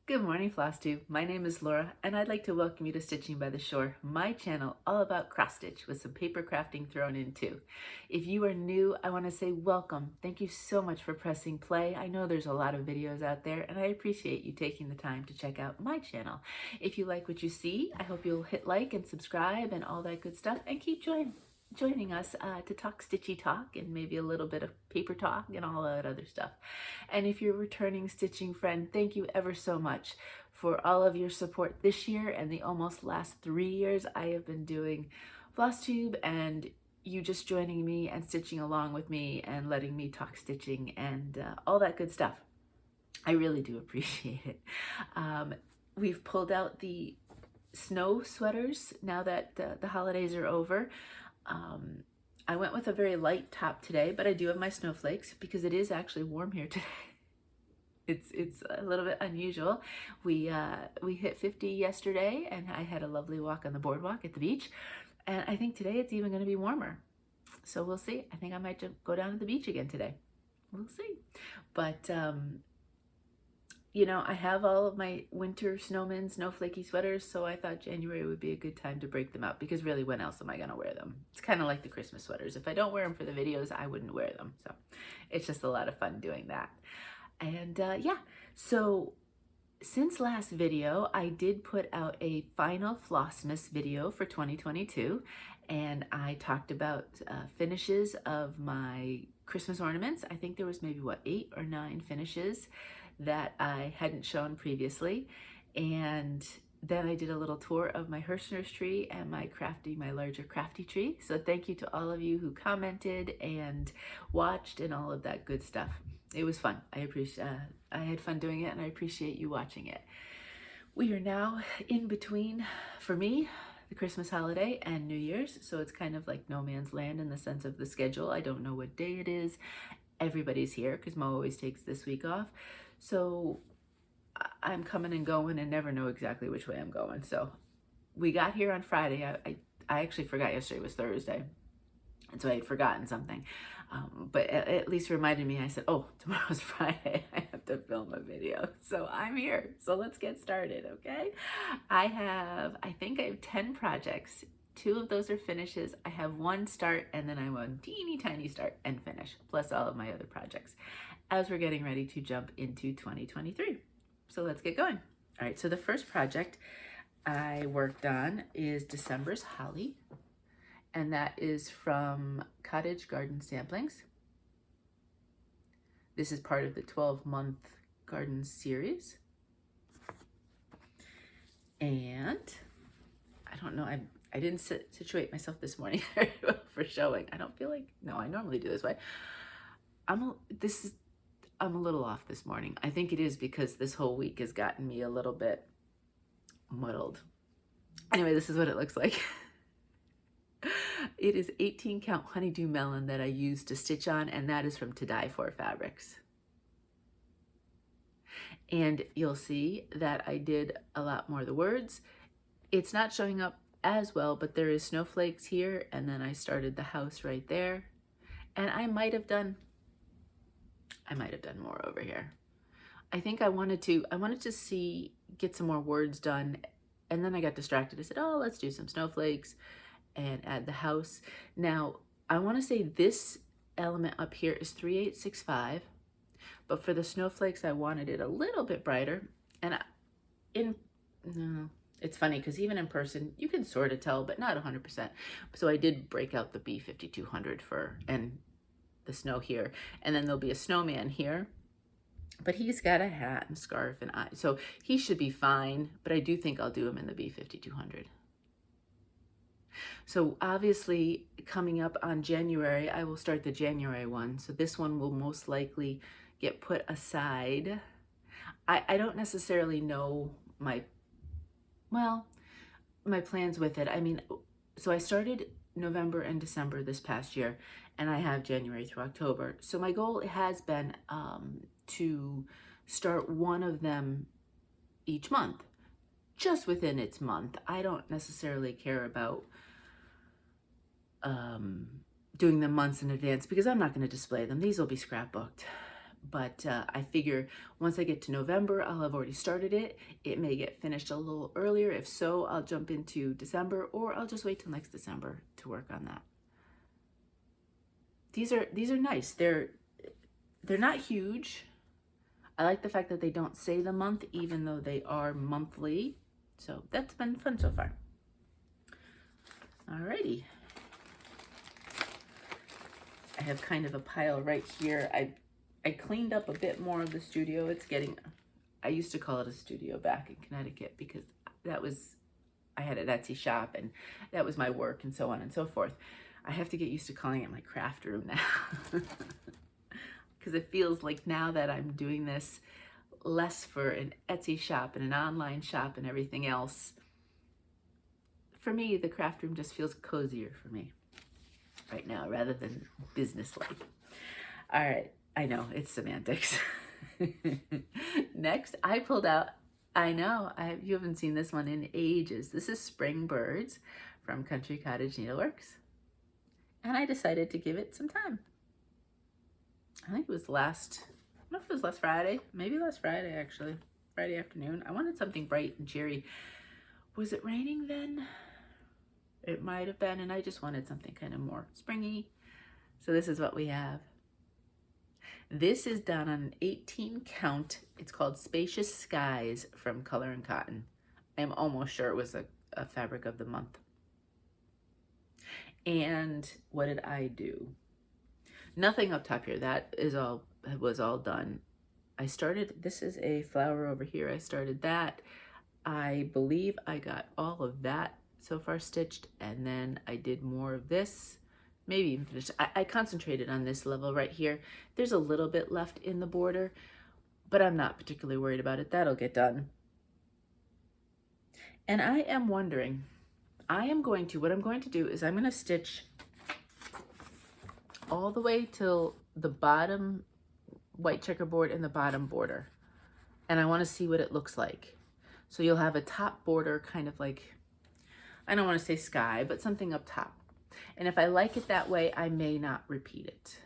Good morning, Flosstube. My name is Laura, and I'd like to welcome you to Stitching by the Shore, my channel all about cross stitch with some paper crafting thrown in too. If you are new, I want to say welcome. Thank you so much for pressing play. I know there's a lot of videos out there, and I appreciate you taking the time to check out my channel. If you like what you see, I hope you'll hit like and subscribe and all that good stuff, and keep joining us to talk stitchy talk and maybe a little bit of paper talk and all that other stuff. And if you're a returning stitching friend, thank you ever so much for all of your support this year and the almost last 3 years I have been doing Flosstube, and you just joining me and stitching along with me and letting me talk stitching and all that good stuff. I really do appreciate it. We've pulled out the snow sweaters now that the holidays are over. I went with a very light top today, but I do have my snowflakes because it is actually warm here today. It's a little bit unusual. We hit 50 yesterday, and I had a lovely walk on the boardwalk at the beach, and I think today it's even going to be warmer. So we'll see. I think I might just go down to the beach again today. We'll see. But you know, I have all of my winter snowmen, snowflakey sweaters, so I thought January would be a good time to break them out because really, when else am I going to wear them? It's kind of like the Christmas sweaters. If I don't wear them for the videos, I wouldn't wear them. So it's just a lot of fun doing that. And yeah, so since last video, I did put out a final Flossmas video for 2022, and I talked about finishes of my Christmas ornaments. I think there was maybe, what, 8 or 9 finishes that I hadn't shown previously. And then I did a little tour of my Hirschner's tree and my larger crafty tree. So thank you to all of you who commented and watched and all of that good stuff. It was fun. I had fun doing it, and I appreciate you watching it. We are now in between, for me, the Christmas holiday and New Year's. So it's kind of like no man's land in the sense of the schedule. I don't know what day it is. Everybody's here because Mo always takes this week off. So I'm coming and going and never know exactly which way I'm going. So we got here on Friday. I actually forgot yesterday was Thursday, and so I had forgotten something. But at least reminded me. I said, oh, tomorrow's Friday. I have to film a video. So I'm here. So let's get started, okay? I think I have 10 projects. 2 of those are finishes. I have 1 start, and then I have 1 teeny tiny start and finish, plus all of my other projects, as we're getting ready to jump into 2023. So let's get going. All right, so the first project I worked on is December's Holly, and that is from Cottage Garden Samplings. This is part of the 12-month garden series. And I don't know, I didn't situate myself this morning for showing. I don't feel like, no, I normally do this way. I'm a little off this morning. I think it is because this whole week has gotten me a little bit muddled. Anyway, this is what it looks like. It is 18 count Honeydew Melon that I used to stitch on, and that is from To Die For Fabrics. And you'll see that I did a lot more of the words. It's not showing up as well, but there is snowflakes here, and then I started the house right there. And I might have done more over here. I think I wanted to get some more words done, and then I got distracted. I said, oh, let's do some snowflakes and add the house. Now, I want to say this element up here is 3865, but for the snowflakes, I wanted it a little bit brighter. And it's funny because even in person, you can sort of tell, but not 100%. So I did break out the B5200 and the snow here, and then there'll be a snowman here, but he's got a hat and scarf and eyes, so he should be fine, but I do think I'll do him in the B5200. So obviously coming up on January, I will start the January one, so this one will most likely get put aside. I don't necessarily know my plans with it. I mean, so I started November and December this past year, and I have January through October. So my goal has been to start one of them each month, just within its month. I don't necessarily care about doing them months in advance because I'm not going to display them. These will be scrapbooked. But I figure once I get to November, I'll have already started it. It may get finished a little earlier. If so, I'll jump into December, or I'll just wait till next December to work on that. These are nice. They're not huge. I like the fact that they don't say the month, even though they are monthly. So that's been fun so far. Alrighty. I have kind of a pile right here. I cleaned up a bit more of the studio. It's getting, I used to call it a studio back in Connecticut because that was, I had an Etsy shop and that was my work and so on and so forth. I have to get used to calling it my craft room now because it feels like now that I'm doing this less for an Etsy shop and an online shop and everything else, for me, the craft room just feels cozier for me right now rather than business-like. All right. I know, it's semantics. Next, I pulled out, I know, you haven't seen this one in ages. This is Spring Birds from Cottage Needleworks. And I decided to give it some time. I think it was I don't know if it was last Friday, maybe last Friday actually, Friday afternoon. I wanted something bright and cheery. Was it raining then? It might have been, and I just wanted something kind of more springy. So this is what we have. This is done on an 18 count. It's called Spacious Skies from Color and Cotton. I'm almost sure it was a fabric of the month. And what did I do? Nothing up top here. That was all done. I started, this is a flower over here. I started that. I believe I got all of that so far stitched, and then I did more of this. Maybe even finished. I concentrated on this level right here. There's a little bit left in the border, but I'm not particularly worried about it. That'll get done. And I am wondering, what I'm going to do is I'm going to stitch all the way till the bottom white checkerboard and the bottom border. And I want to see what it looks like. So you'll have a top border kind of like, I don't want to say sky, but something up top. And if I like it that way, I may not repeat it.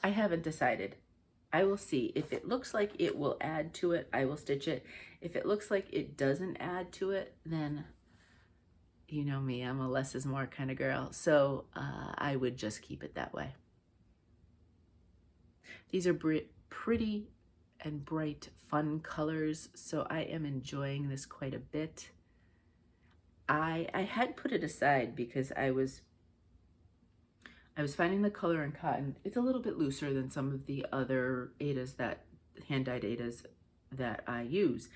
I haven't decided. I will see. If it looks like it will add to it, I will stitch it. If it looks like it doesn't add to it, then you know me, I'm a less is more kind of girl. So I would just keep it that way. These are pretty and bright, fun colors, so I am enjoying this quite a bit. I had put it aside because I was finding the color in cotton. It's a little bit looser than some of the other aidas, hand-dyed aidas that I use.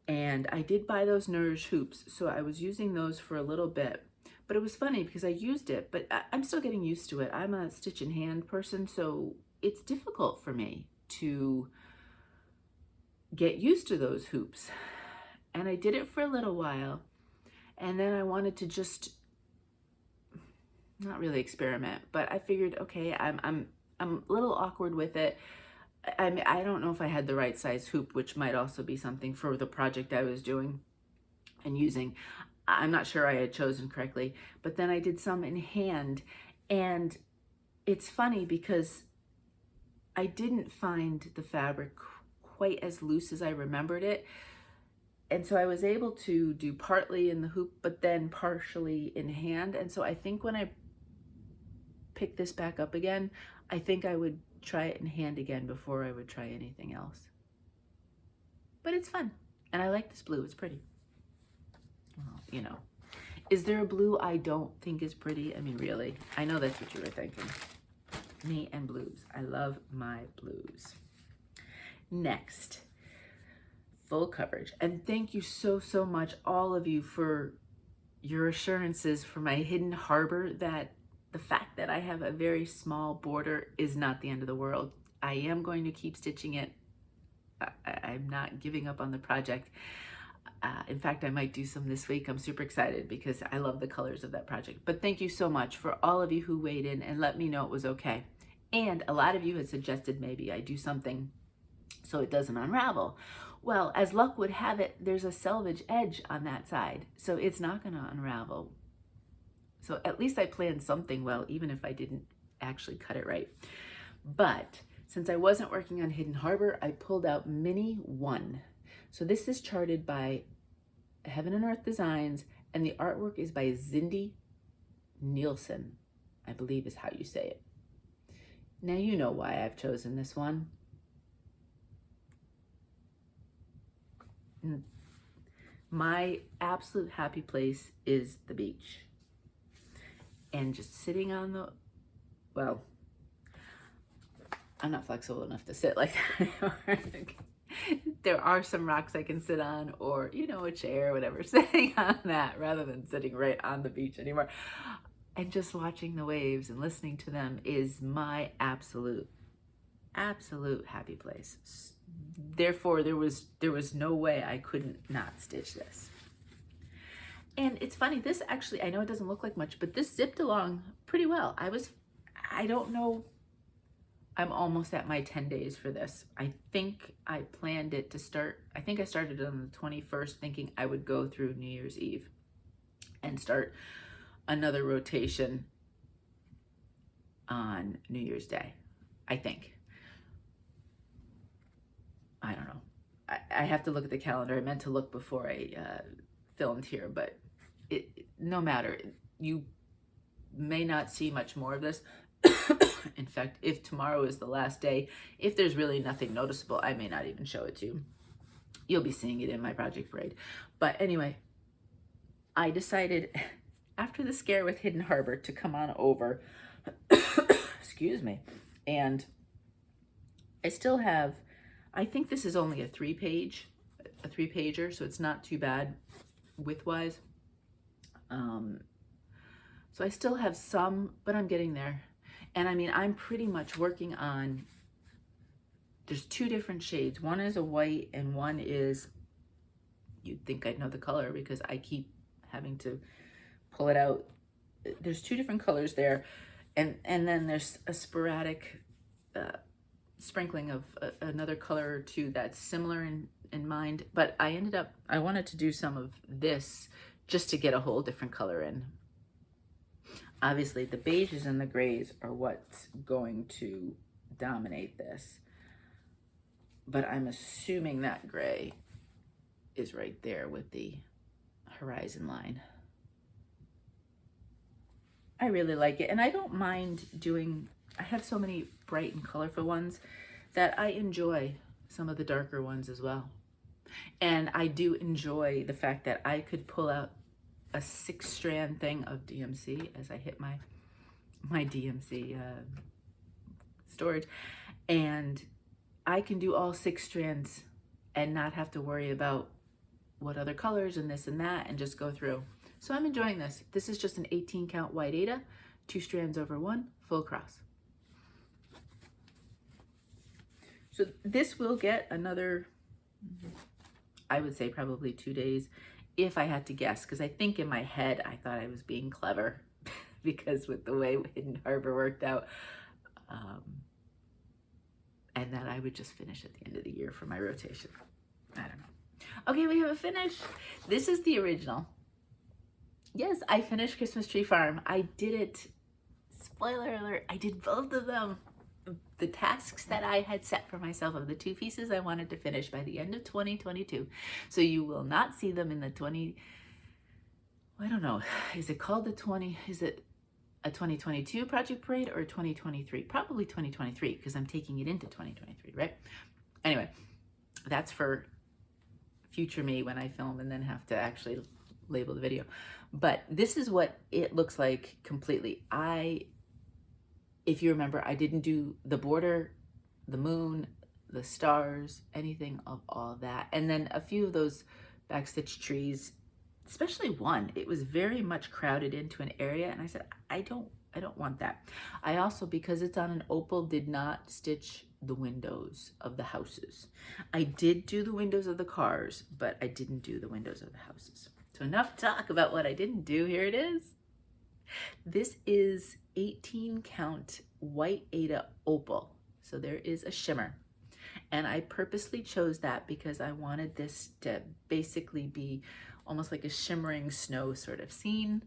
And I did buy those Nourish hoops, so I was using those for a little bit. But it was funny because I used it, but I'm still getting used to it. I'm a stitch in hand person, so it's difficult for me to get used to those hoops. And I did it for a little while. And then I wanted to just not really experiment, but I figured, okay, I'm a little awkward with it. I don't know if I had the right size hoop, which might also be something for the project I was doing and using. I'm not sure I had chosen correctly, but then I did some in hand, and it's funny because I didn't find the fabric quite as loose as I remembered it. And so I was able to do partly in the hoop, but then partially in hand. And so I think when I pick this back up again, I think I would try it in hand again before I would try anything else. But it's fun. And I like this blue. It's pretty. Well, you know. Is there a blue I don't think is pretty? I mean, really. I know that's what you were thinking. Me and blues. I love my blues. Next. Full coverage. And thank you so much, all of you, for your assurances for my hidden harbor, that the fact that I have a very small border is not the end of the world. I am going to keep stitching it. I'm not giving up on the project. In fact, I might do some this week. I'm super excited because I love the colors of that project. But thank you so much for all of you who weighed in and let me know it was okay. And a lot of you had suggested maybe I do something so it doesn't unravel. Well, as luck would have it, there's a selvage edge on that side, so it's not going to unravel. So at least I planned something well, even if I didn't actually cut it right. But since I wasn't working on Hidden Harbor, I pulled out Mini 1. So this is charted by Heaven and Earth Designs, and the artwork is by Zindy Nielson, I believe is how you say it. Now you know why I've chosen this one. My absolute happy place is the beach. And just sitting on the, well, I'm not flexible enough to sit like that. There are some rocks I can sit on, or, you know, a chair or whatever, sitting on that rather than sitting right on the beach anymore. And just watching the waves and listening to them is my absolute happy place. Therefore, there was no way I couldn't not stitch this. And it's funny, this actually, I know it doesn't look like much, but this zipped along pretty well. I don't know, I'm almost at my 10 days for this. I think I planned it to start, I think I started on the 21st thinking I would go through New Year's Eve and start another rotation on New Year's Day, I think. I don't know. I have to look at the calendar. I meant to look before I filmed here, but no matter. You may not see much more of this. In fact, if tomorrow is the last day, if there's really nothing noticeable, I may not even show it to you. You'll be seeing it in my project parade. But anyway, I decided after the scare with Hidden Harbor to come on over, excuse me, and I still have, I think this is only a 3-pager, so it's not too bad width-wise. So I still have some, but I'm getting there. And I mean, I'm pretty much working on, there's 2 different shades. One is a white and one is, you'd think I'd know the color because I keep having to pull it out. There's 2 different colors there. And then there's a sporadic sprinkling of another color or 2 that's similar in mind. But I wanted to do some of this just to get a whole different color in. Obviously, the beiges and the grays are what's going to dominate this. But I'm assuming that gray is right there with the horizon line. I really like it, and I don't mind doing, I have so many bright and colorful ones that I enjoy some of the darker ones as well. And I do enjoy the fact that I could pull out a 6-strand thing of DMC as I hit my DMC storage, and I can do all 6 strands and not have to worry about what other colors and this and that, and just go through. So I'm enjoying this. This is just an 18 count white aida, 2 strands over 1, full cross. So this will get another, I would say probably 2 days if I had to guess, because I think in my head I thought I was being clever because with the way Hidden Harbor worked out, and that I would just finish at the end of the year for my rotation. I don't know. Okay, we have a finish. This is the original. Yes, I finished Christmas Tree Farm. I did it. Spoiler alert, I did both of them. The tasks that I had set for myself of the 2 pieces I wanted to finish by the end of 2022. So you will not see them in the I don't know, is it called is it a 2022 project parade or 2023? Probably 2023, because I'm taking it into 2023, right? Anyway, that's for future me when I film and then have to actually label the video. But this is what it looks like completely. If you remember, I didn't do the border, the moon, the stars, anything of all that. And then a few of those backstitch trees, especially one, it was very much crowded into an area. And I said, I don't want that. I also, because it's on an opal, did not stitch the windows of the houses. I did do the windows of the cars, but I didn't do the windows of the houses. So enough talk about what I didn't do. Here it is. This is 18 count white aida opal. So there is a shimmer. And I purposely chose that because I wanted this to basically be almost like a shimmering snow sort of scene.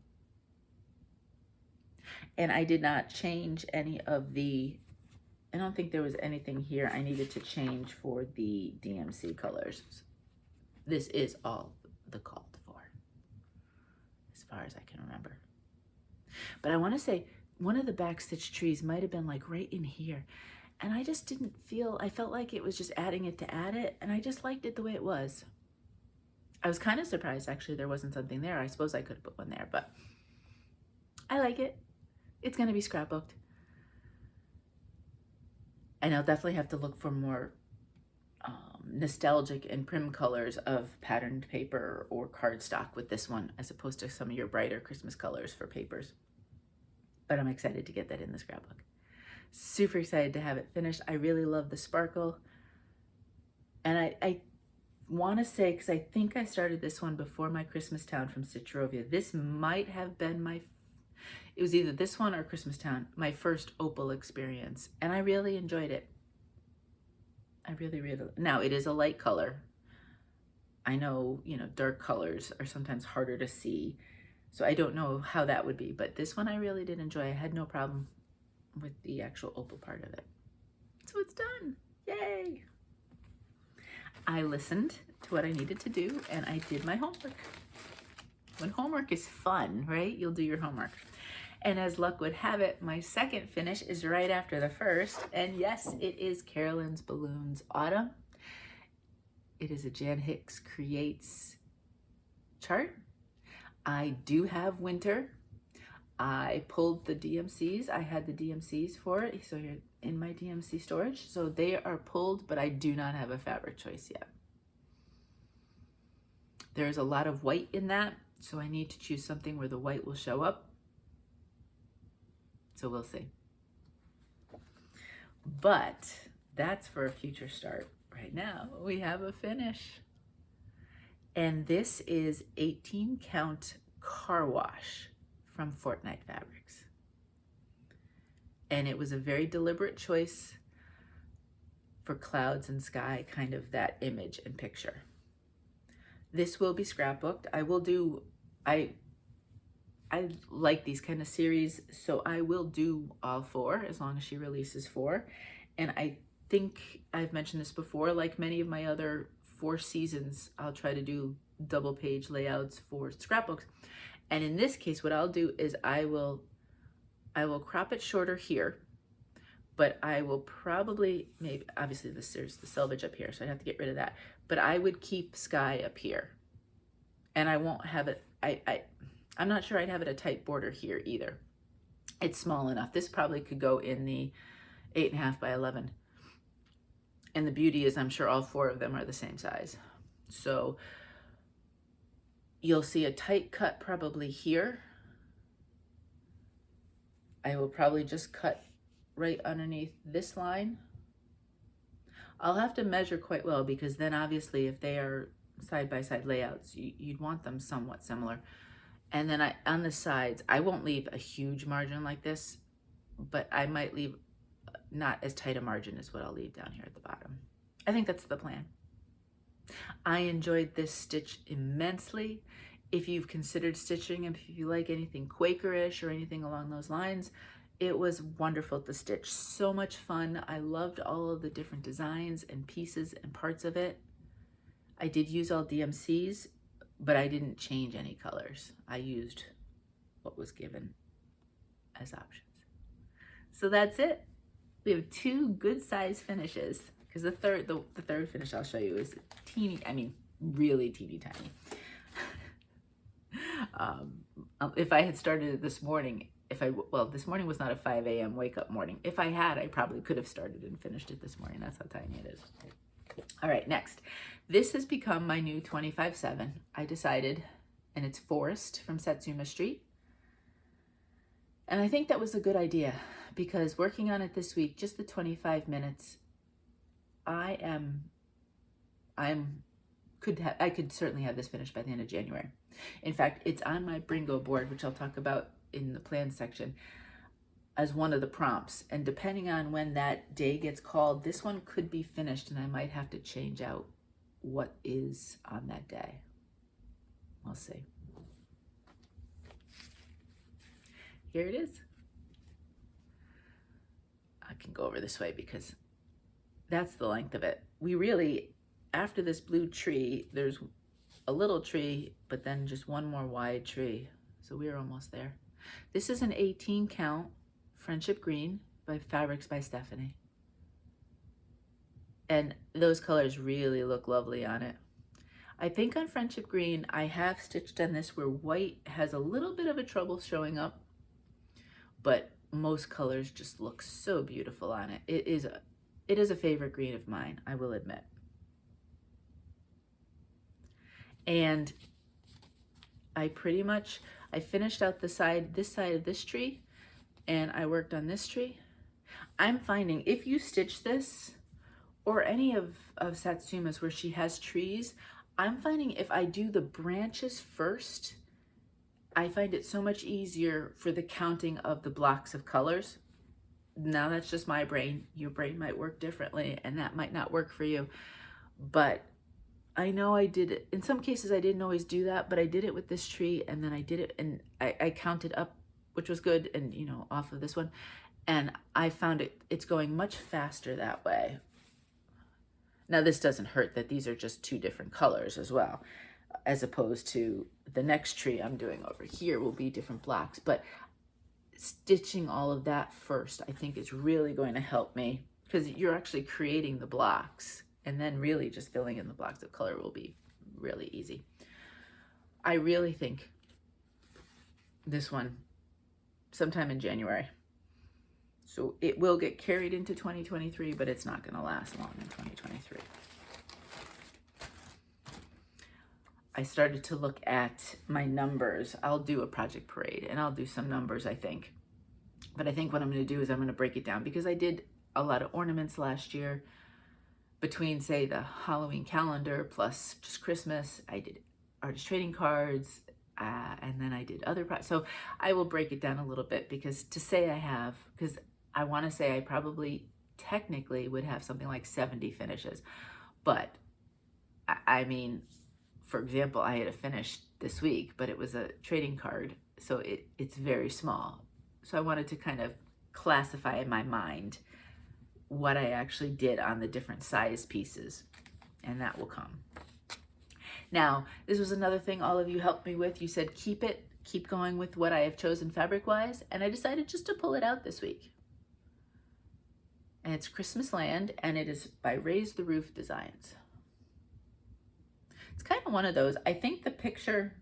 And I did not change any of the I don't think there was anything here I needed to change for the DMC colors. This is all the called for, as far as I can remember. But I want to say one of the backstitch trees might have been like right in here. And I just didn't feel, I felt like it was just adding it to add it. And I just liked it the way it was. I was kind of surprised actually there wasn't something there. I suppose I could have put one there, but I like it. It's going to be scrapbooked. And I'll definitely have to look for more nostalgic and prim colors of patterned paper or cardstock with this one, as opposed to some of your brighter Christmas colors for papers. But I'm excited to get that in the scrapbook. Super excited to have it finished. I really love the sparkle. And I want to say, because I think I started this one before my Christmas Town from Stitcherovia. This might have been it was either this one or Christmas Town, my first opal experience. And I really enjoyed it. I really, now it is a light color. I know, dark colors are sometimes harder to see. So I don't know how that would be, but this one I really did enjoy. I had no problem with the actual opal part of it. So it's done. Yay! I listened to what I needed to do and I did my homework. When homework is fun, right? You'll do your homework. And as luck would have it, my second finish is right after the first. And yes, it is Carolyn's Balloons Autumn. It is a Jan Hicks Creates chart. I do have winter. I pulled the DMCs. I had the DMCs for it. So you're in my DMC storage. So they are pulled, but I do not have a fabric choice yet. There's a lot of white in that. So I need to choose something where the white will show up. So we'll see. But that's for a future start. Right now, we have a finish. And this is 18 count car wash from Fortnight Fabrics. And it was a very deliberate choice for clouds and sky, kind of that image and picture. This will be scrapbooked. I like these kind of series, so I will do all 4 as long as she releases 4. And I think I've mentioned this before, like many of my other 4 seasons, I'll try to do double page layouts for scrapbooks. And in this case, what I'll do is I will crop it shorter here, but I will probably, maybe, obviously there's the selvage up here, so I'd have to get rid of that. But I would keep sky up here. And I won't have it, I'm not sure I'd have it a tight border here either. It's small enough. This probably could go in the 8.5 by 11. And the beauty is I'm sure all 4 of them are the same size. So you'll see a tight cut probably here. I will probably just cut right underneath this line. I'll have to measure quite well because then obviously if they are side-by-side layouts, you'd want them somewhat similar. And then on the sides, I won't leave a huge margin like this, but I might leave not as tight a margin as what I'll leave down here at the bottom. I think that's the plan. I enjoyed this stitch immensely. If you've considered stitching, and if you like anything Quakerish or anything along those lines, it was wonderful to stitch. So much fun. I loved all of the different designs and pieces and parts of it. I did use all DMCs, but I didn't change any colors. I used what was given as options. So that's it. We have 2 good size finishes, because the third finish I'll show you is teeny, really teeny tiny. If I had started it this morning, this morning was not a 5 a.m. wake up morning. If I had, I probably could have started and finished it this morning. That's how tiny it is. All right, next. This has become my new 25/7. I decided, and it's Forest from Satsuma Street. And I think that was a good idea because working on it this week, just the 25 minutes, I could certainly have this finished by the end of January. In fact, it's on my Bringo board, which I'll talk about in the plan section, as one of the prompts. And depending on when that day gets called, this one could be finished and I might have to change out what is on that day. We'll see. Here it is. I can go over this way because that's the length of it. We really, after this blue tree, there's a little tree, but then just one more wide tree. So we're almost there. This is an 18 count Friendship Green by Fabrics by Stephanie. And those colors really look lovely on it. I think on Friendship Green, I have stitched on this where white has a little bit of a trouble showing up, but most colors just look so beautiful on it. It is a favorite green of mine, I will admit. And I finished out this side of this tree, and I worked on this tree. I'm finding if you stitch this, or any of Satsuma's where she has trees, I'm finding if I do the branches first, I find it so much easier for the counting of the blocks of colors. Now that's just my brain. Your brain might work differently, and that might not work for you. But I know I did it. In some cases, I didn't always do that, but I did it with this tree, and then I did it, and I counted up, which was good, and you know, off of this one. And I found it's going much faster that way. Now this doesn't hurt that these are just two different colors as well, as opposed to the next tree I'm doing over here will be different blocks. But stitching all of that first, I think is really going to help me, because you're actually creating the blocks, and then really just filling in the blocks of color will be really easy. I really think this one sometime in January. So it will get carried into 2023, but it's not going to last long in 2023. I started to look at my numbers. I'll do a project parade and I'll do some numbers, I think. But I think what I'm going to do is I'm going to break it down, because I did a lot of ornaments last year between, say, the Halloween calendar plus just Christmas. I did artist trading cards, and then I did other projects. So I will break it down a little bit, because to say I have, because I want to say I probably technically would have something like 70 finishes. But I mean, for example, I had a finish this week, but it was a trading card, so it's very small. So I wanted to kind of classify in my mind what I actually did on the different size pieces, and that will come. Now, this was another thing all of you helped me with. You said keep going with what I have chosen fabric-wise, and I decided just to pull it out this week. And it's Christmas Land, and it is by Raise the Roof Designs. It's kind of one of those, I think the picture,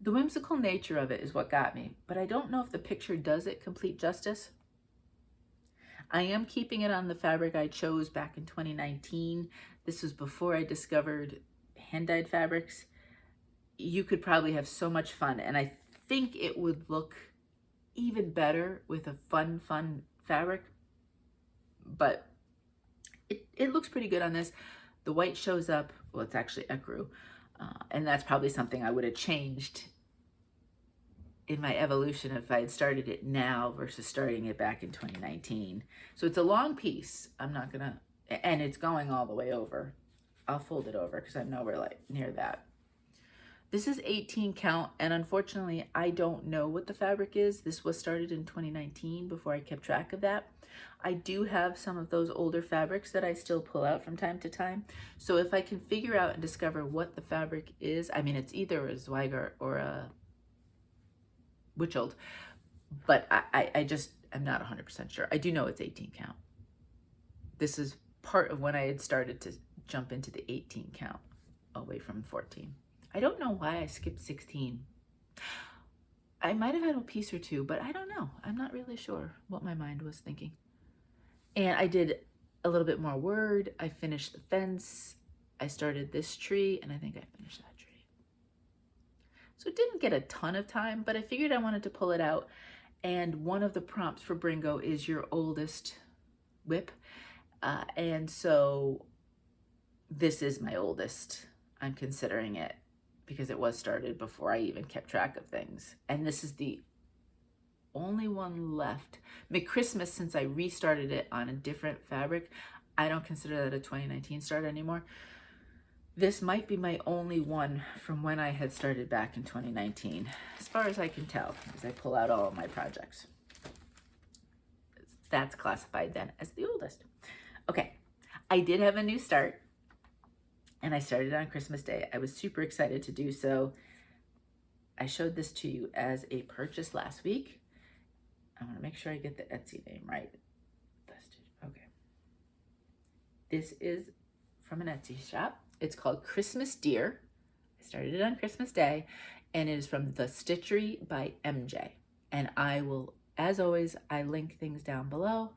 the whimsical nature of it is what got me, but I don't know if the picture does it complete justice. I am keeping it on the fabric I chose back in 2019. This was before I discovered hand-dyed fabrics. You could probably have so much fun, and I think it would look even better with a fun fabric, but it looks pretty good on this. The white shows up, well, it's actually ecru, and that's probably something I would have changed in my evolution if I had started it now versus starting it back in 2019. So it's a long piece. I'm not gonna, and it's going all the way over. I'll fold it over because I know we're like near that. This is 18 count, and unfortunately I don't know what the fabric is. This was started in 2019 before I kept track of that. I do have some of those older fabrics that I still pull out from time to time. So if I can figure out and discover what the fabric is, I mean, it's either a Zweigart or a Witchold, but I just am not 100% sure. I do know it's 18 count. This is part of when I had started to jump into the 18 count away from 14. I don't know why I skipped 16. I might have had a piece or two, but I don't know. I'm not really sure what my mind was thinking. And I did a little bit more word. I finished the fence. I started this tree, and I think I finished that tree. So it didn't get a ton of time, but I figured I wanted to pull it out. And one of the prompts for Bringo is your oldest whip. And so this is my oldest. I'm considering it because it was started before I even kept track of things. And this is the only one left. McChristmas, since I restarted it on a different fabric, I don't consider that a 2019 start anymore. This might be my only one from when I had started back in 2019, as far as I can tell, as I pull out all of my projects. That's classified then as the oldest. Okay, I did have a new start, and I started on Christmas Day. I was super excited to do so. I showed this to you as a purchase last week. I want to make sure I get the Etsy name right. Okay. This is from an Etsy shop. It's called Christmas Deer. I started it on Christmas Day, and it is from the Stitchery by MJ. And I will, as always, I link things down below,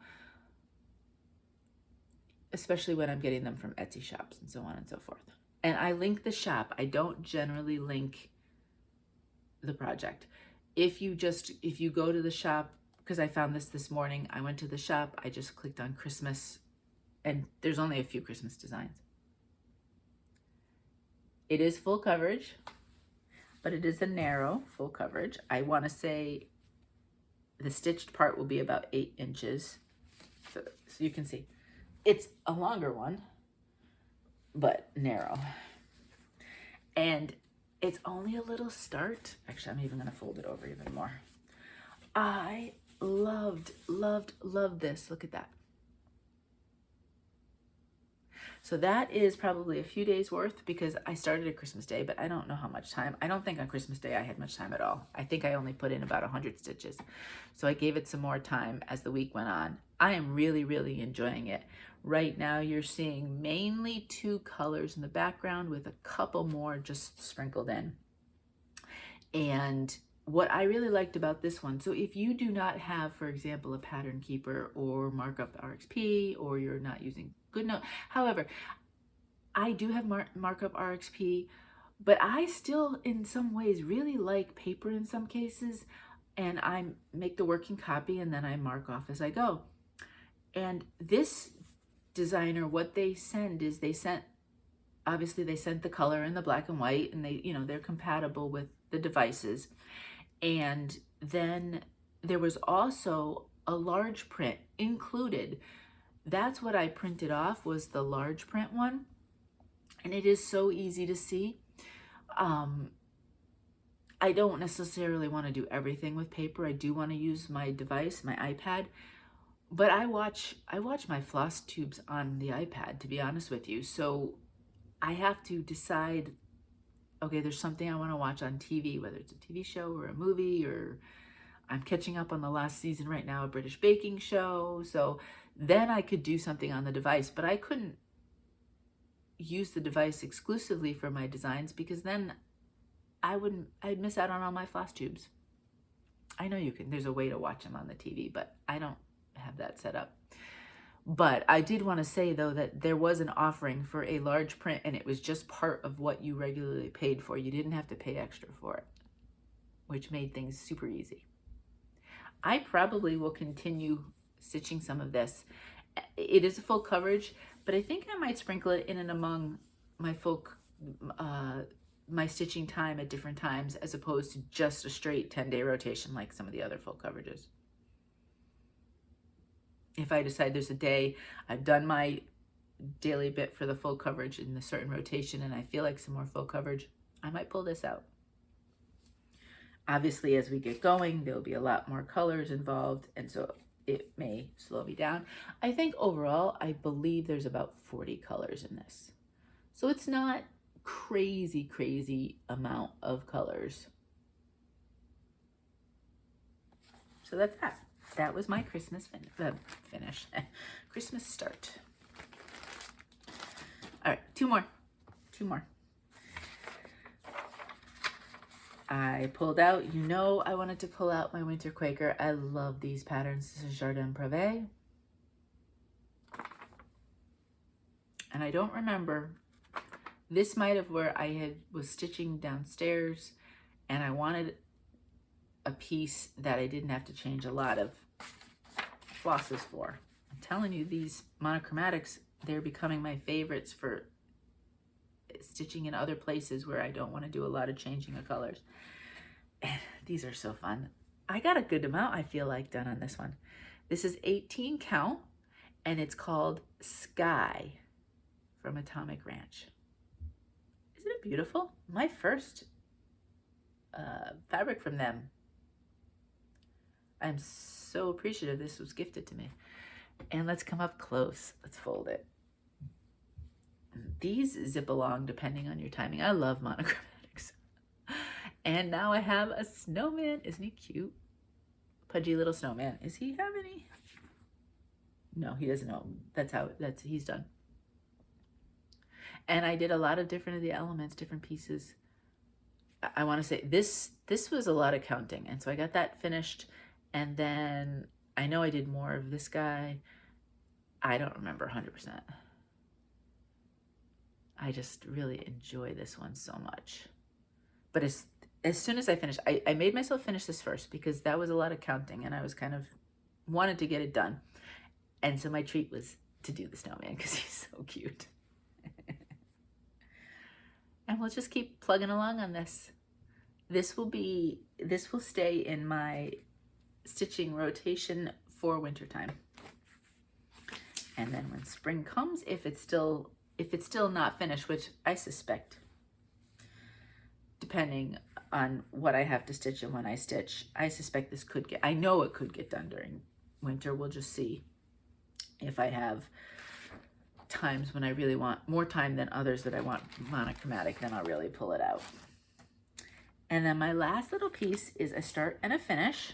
especially when I'm getting them from Etsy shops and so on and so forth. And I link the shop. I don't generally link the project. If you go to the shop, because I found this morning, I went to the shop, I just clicked on Christmas, and there's only a few Christmas designs. It is full coverage, but it is a narrow full coverage. I want to say the stitched part will be about 8 inches. So you can see it's a longer one, but narrow. And it's only a little start. Actually, I'm even going to fold it over even more. I loved this. Look at that. So that is probably a few days worth, because I started at Christmas Day, but I don't know how much time. I don't think on Christmas Day I had much time at all. I think I only put in about 100 stitches. So I gave it some more time as the week went on. I am really enjoying it. Right now you're seeing mainly 2 colors in the background with a couple more just sprinkled in. And what I really liked about this one, so if you do not have, for example, a pattern keeper or markup RXP, or you're not using GoodNote, however, I do have markup RXP, but I still in some ways really like paper in some cases, and I make the working copy and then I mark off as I go. And this designer, what they send is obviously they sent the color in the black and white, and they're compatible with the devices. And then there was also a large print included. That's what I printed off, was the large print one. And it is so easy to see. I don't necessarily want to do everything with paper. I do want to use my device, my iPad. But I watch my Flosstubes on the iPad, to be honest with you. So I have to decide, okay, there's something I want to watch on TV, whether it's a TV show or a movie, or I'm catching up on the last season right now, a British baking show. So then I could do something on the device, but I couldn't use the device exclusively for my designs, because then I'd miss out on all my Flosstubes. I know you can, there's a way to watch them on the TV, but I don't have that set up. But I did want to say, though, that there was an offering for a large print, and it was just part of what you regularly paid for. You didn't have to pay extra for it, which made things super easy. I probably will continue stitching some of this. It is a full coverage, but I think I might sprinkle it in and among my my stitching time at different times, as opposed to just a straight 10-day rotation like some of the other full coverages. If I decide there's a day I've done my daily bit for the full coverage in a certain rotation and I feel like some more full coverage, I might pull this out. Obviously, as we get going, there'll be a lot more colors involved, and so it may slow me down. I think overall, I believe there's about 40 colors in this. So it's not crazy amount of colors. So that's that. That was my Christmas finish. Christmas start. All right, two more. I pulled out, I wanted to pull out my winter Quaker. I love these patterns. This is Jardin Prive. And I don't remember, this might have where I was stitching downstairs, and I wanted a piece that I didn't have to change a lot of flosses for. I'm telling you, these monochromatics, they're becoming my favorites for stitching in other places where I don't want to do a lot of changing of colors. And these are so fun. I got a good amount, I feel like, done on this one. This is 18 count, and it's called Sky from Atomic Ranch. Isn't it beautiful? My first fabric from them. I'm so appreciative this was gifted to me. And let's come up close. Let's fold it. These zip along depending on your timing. I love monochromatics. And now I have a snowman. Isn't he cute? Pudgy little snowman. Is he have any? No, he doesn't know. He's done. And I did a lot of different of the elements, different pieces. I want to say this was a lot of counting. And so I got that finished. And then I know I did more of this guy. I don't remember 100%. I just really enjoy this one so much. But as soon as I finished, I made myself finish this first because that was a lot of counting and I was kind of wanted to get it done. And so my treat was to do the snowman because he's so cute. And we'll just keep plugging along on this. This will stay in my stitching rotation for wintertime. And then when spring comes, if it's still not finished, which I suspect, depending on what I have to stitch and when I stitch, I suspect this could get, I know it could get done during winter. We'll just see if I have times when I really want more time than others that I want monochromatic, then I'll really pull it out. And then my last little piece is a start and a finish.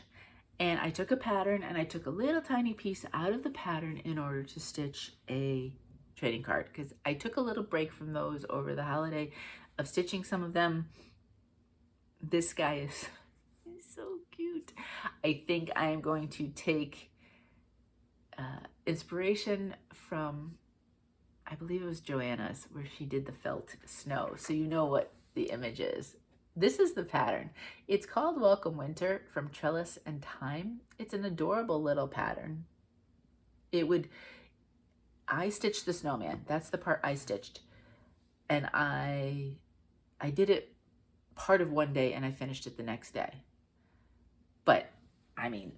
And I took a pattern and I took a little tiny piece out of the pattern in order to stitch a trading card because I took a little break from those over the holiday of stitching some of them. This guy is so cute. I think I am going to take inspiration from, I believe it was Joanna's, where she did the felt snow. So you know what the image is. This is the pattern. It's called Welcome Winter from Trellis Thyme. It's an adorable little pattern. I stitched the snowman. That's the part I stitched. And I did it part of one day and I finished it the next day. But I mean,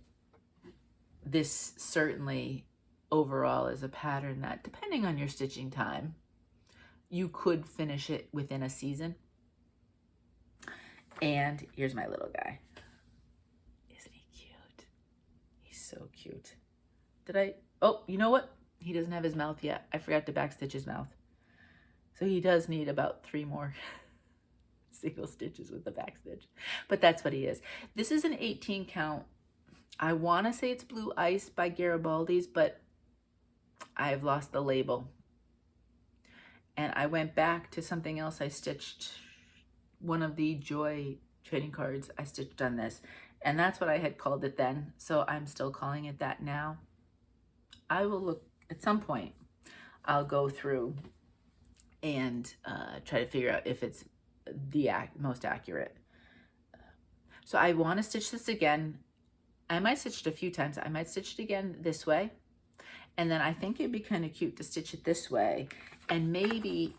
this certainly overall is a pattern that, depending on your stitching time, you could finish it within a season. And here's my little guy. Isn't he cute? He's so cute. Oh, you know what? He doesn't have his mouth yet. I forgot to backstitch his mouth. So he does need about 3 more single stitches with the backstitch. But that's what he is. This is an 18 count. I want to say it's Blue Ice by Garibaldis, but I've lost the label. And I went back to something else I stitched. One of the Joy trading cards I stitched on this. And that's what I had called it then. So I'm still calling it that now. I will look at some point. I'll go through and try to figure out if it's the most accurate. So I want to stitch this again. I might stitch it a few times. I might stitch it again this way. And then I think it'd be kind of cute to stitch it this way and maybe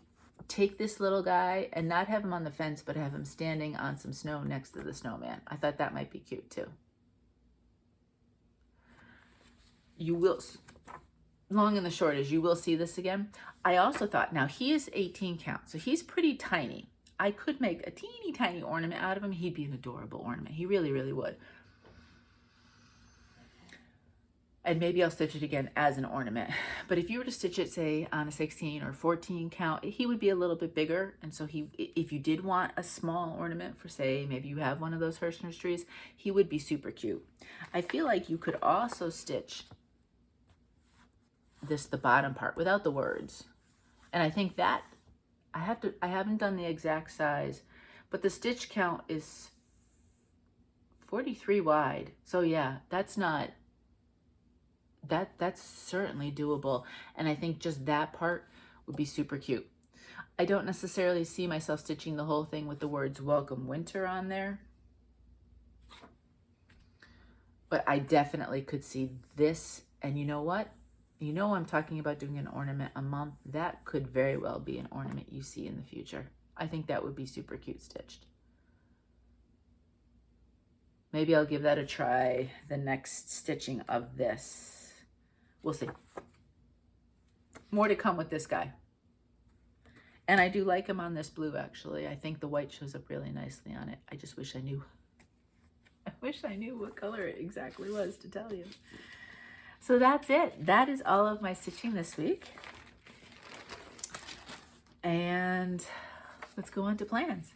take this little guy and not have him on the fence, but have him standing on some snow next to the snowman. I thought that might be cute too. You will, long and the short is you will see this again. I also thought, now he is 18 count, so he's pretty tiny. I could make a teeny tiny ornament out of him. He'd be an adorable ornament. He really, really would. And maybe I'll stitch it again as an ornament. But if you were to stitch it, say, on a 16 or 14 count, he would be a little bit bigger. And so if you did want a small ornament for, say, maybe you have one of those Hirschner's trees, he would be super cute. I feel like you could also stitch the bottom part without the words. And I think that, I haven't done the exact size, but the stitch count is 43 wide. So yeah, that's certainly doable. And I think just that part would be super cute. I don't necessarily see myself stitching the whole thing with the words Welcome Winter on there. But I definitely could see this. And you know what? You know I'm talking about doing an ornament a month. That could very well be an ornament you see in the future. I think that would be super cute stitched. Maybe I'll give that a try the next stitching of this. We'll see. More to come with this guy. And I do like him on this blue, actually. I think the white shows up really nicely on it. I just wish I knew Wish I knew what color it exactly was to tell you. So that's it. That is all of my stitching this week. And let's go on to plans.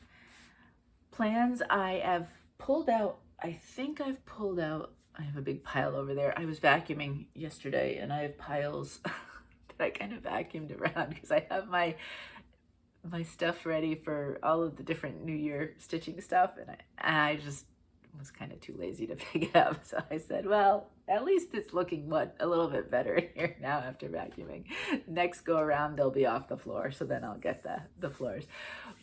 Plans, I have pulled out, I think I've pulled out, I have a big pile over there. I was vacuuming yesterday and I have piles that I kind of vacuumed around because I have my stuff ready for all of the different New Year stitching stuff, and I just was kind of too lazy to pick it up. So I said, well, at least it's looking a little bit better in here now after vacuuming. Next go around, they'll be off the floor, so then I'll get the floors.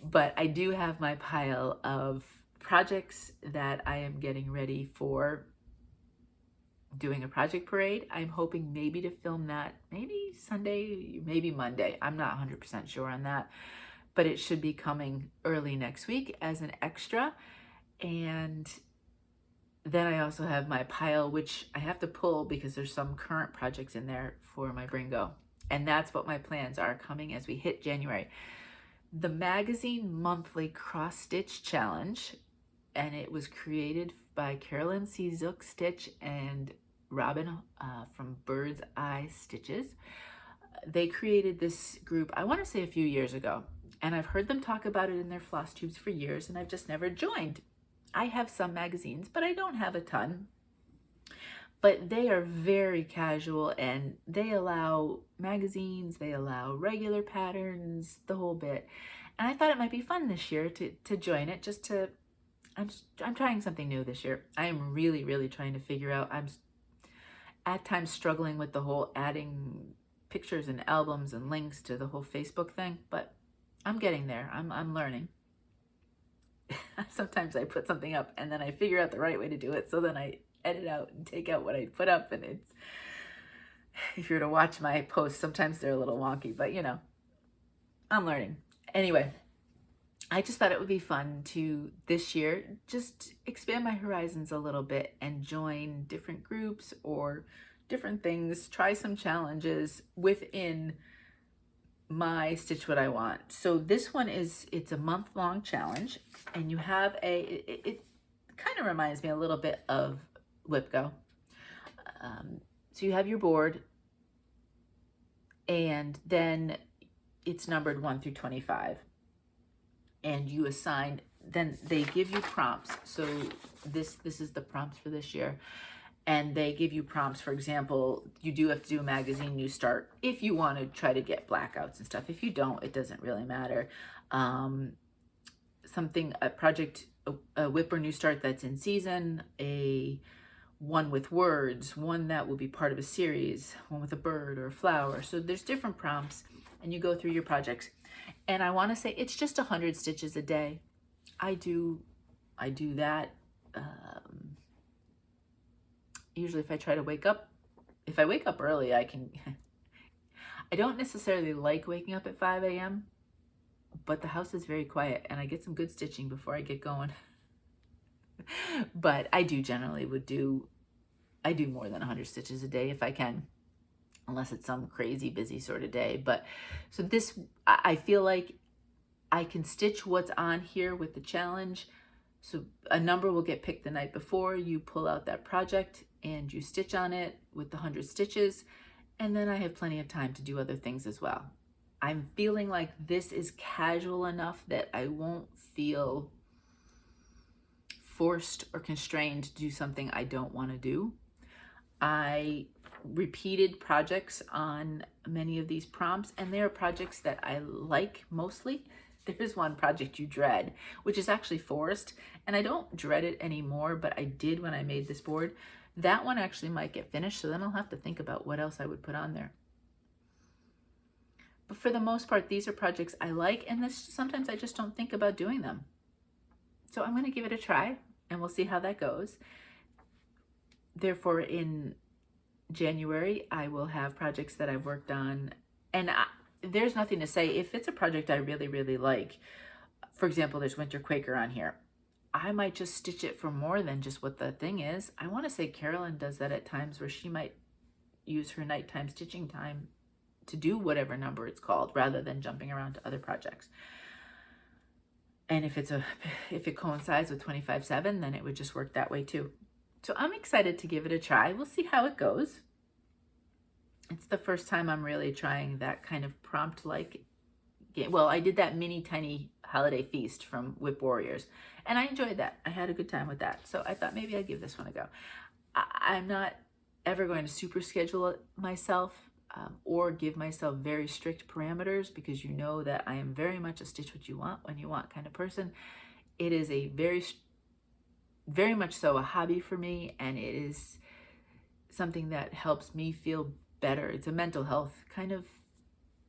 But I do have my pile of projects that I am getting ready for doing a project parade. I'm hoping maybe to film that maybe Sunday, maybe Monday. I'm not 100% sure on that, but it should be coming early next week as an extra. And then I also have my pile, which I have to pull because there's some current projects in there for my Bringo. And that's what my plans are coming as we hit January. The magazine monthly cross stitch challenge, and it was created by Carolyn C. Zook Stitch and Robin from Bird's Eye Stitches. They created this group, I want to say a few years ago, and I've heard them talk about it in their Flosstubes for years, and I've just never joined. I have some magazines, but I don't have a ton. But they are very casual, and they allow magazines, they allow regular patterns, the whole bit. And I thought it might be fun this year to join it, just to, I'm trying something new this year. I am really, really trying to figure out, I'm at times struggling with the whole adding pictures and albums and links to the whole Facebook thing, but I'm getting there. I'm learning. Sometimes I put something up and then I figure out the right way to do it, so then I edit out and take out what I put up, and it's, if you were to watch my posts, sometimes they're a little wonky, but you know, I'm learning. Anyway, I just thought it would be fun to, this year, just expand my horizons a little bit and join different groups or different things, try some challenges within my Stitch What I Want. So this one is, it's a month-long challenge, and you have it kind of reminds me a little bit of WIPGO. So you have your board, and then it's numbered 1 through 25. And you assign, then they give you prompts. So this is the prompts for this year. And they give you prompts. For example, you do have to do a magazine new start if you want to try to get blackouts and stuff. If you don't, it doesn't really matter. A project, a whip or new start that's in season, a one with words, one that will be part of a series, one with a bird or a flower. So there's different prompts, and you go through your projects. And I want to say it's just 100 stitches a day. I do that. Usually if I try to wake up, if I wake up early, I can, I don't necessarily like waking up at 5 a.m., but the house is very quiet and I get some good stitching before I get going. But I do generally I do more than 100 stitches a day if I can, unless it's some crazy busy sort of day. But so this, I feel like I can stitch what's on here with the challenge. So a number will get picked the night before, you pull out that project and you stitch on it with the 100 stitches. And then I have plenty of time to do other things as well. I'm feeling like this is casual enough that I won't feel forced or constrained to do something I don't want to do. I repeated projects on many of these prompts, and they are projects that I like mostly. There's one project you dread, which is actually forest, and I don't dread it anymore, but I did when I made this board. That one actually might get finished, so then I'll have to think about what else I would put on there. But for the most part, these are projects I like, and sometimes I just don't think about doing them. So I'm going to give it a try, and we'll see how that goes. Therefore, in January, I will have projects that I've worked on, and there's nothing to say. If it's a project I really, really like, for example, there's Winter Quaker on here, I might just stitch it for more than just what the thing is. I want to say Carolyn does that at times, where she might use her nighttime stitching time to do whatever number it's called, rather than jumping around to other projects. And if it coincides with 25/7, then it would just work that way too. So I'm excited to give it a try. We'll see how it goes. It's the first time I'm really trying that kind of prompt-like game. Well, I did that mini tiny holiday feast from Whip Warriors, and I enjoyed that. I had a good time with that. So I thought maybe I'd give this one a go. I'm not ever going to super schedule it myself or give myself very strict parameters, because you know that I am very much a stitch what you want when you want kind of person. It is a very much so a hobby for me, and it is something that helps me feel better. It's a mental health kind of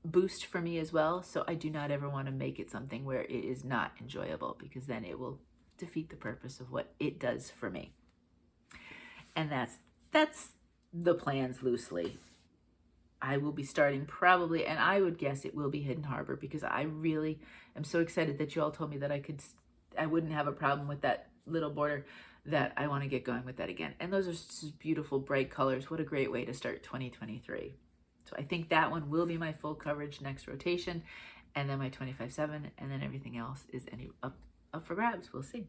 boost for me as well. So I do not ever want to make it something where it is not enjoyable, because then it will defeat the purpose of what it does for me. And that's the plans loosely. I will be starting probably, and I would guess it will be Hidden Harbor, because I really am so excited that you all told me that I wouldn't have a problem with that little border, that I want to get going with that again. And those are just beautiful, bright colors. What a great way to start 2023. So I think that one will be my full coverage next rotation, and then my 25/7, and then everything else is up for grabs. We'll see.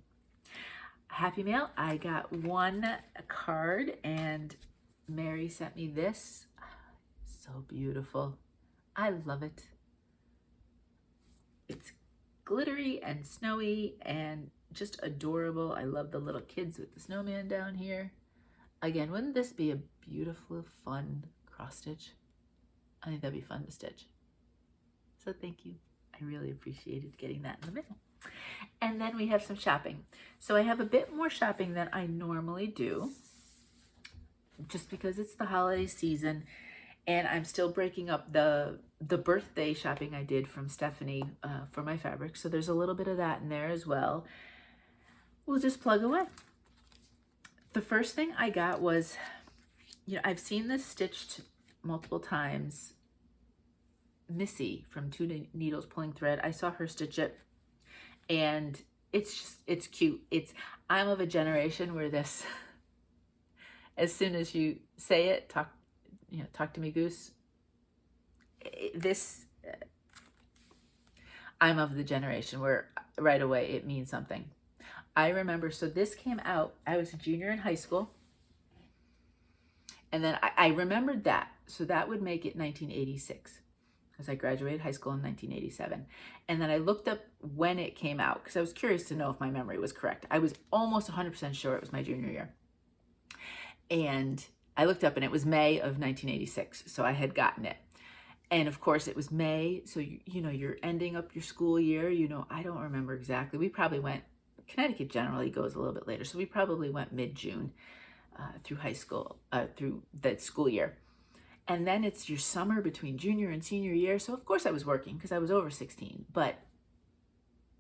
Happy mail. I got one card, and Mary sent me this. So beautiful. I love it. It's glittery and snowy and just adorable. I love the little kids with the snowman down here. Again, wouldn't this be a beautiful, fun cross stitch? I think that'd be fun to stitch. So thank you. I really appreciated getting that in the mail. And then we have some shopping. So I have a bit more shopping than I normally do, just because it's the holiday season, and I'm still breaking up the birthday shopping I did from Stephanie for my fabric. So there's a little bit of that in there as well. We'll just plug away. The first thing I got was, I've seen this stitched multiple times. Missy from Two Needles Pulling Thread. I saw her stitch it, and it's cute. I'm of a generation where this, as soon as you say it, talk to me, goose. I'm of the generation where right away it means something. I remember, so this came out, I was a junior in high school, and then I remembered that. So that would make it 1986, because I graduated high school in 1987. And then I looked up when it came out, because I was curious to know if my memory was correct. I was almost 100% sure it was my junior year. And I looked up, and it was May of 1986. So I had gotten it. And of course it was May. So, you're ending up your school year. I don't remember exactly. We probably went, Connecticut generally goes a little bit later. So we probably went mid-June through high school, through that school year. And then it's your summer between junior and senior year. So of course I was working, because I was over 16. But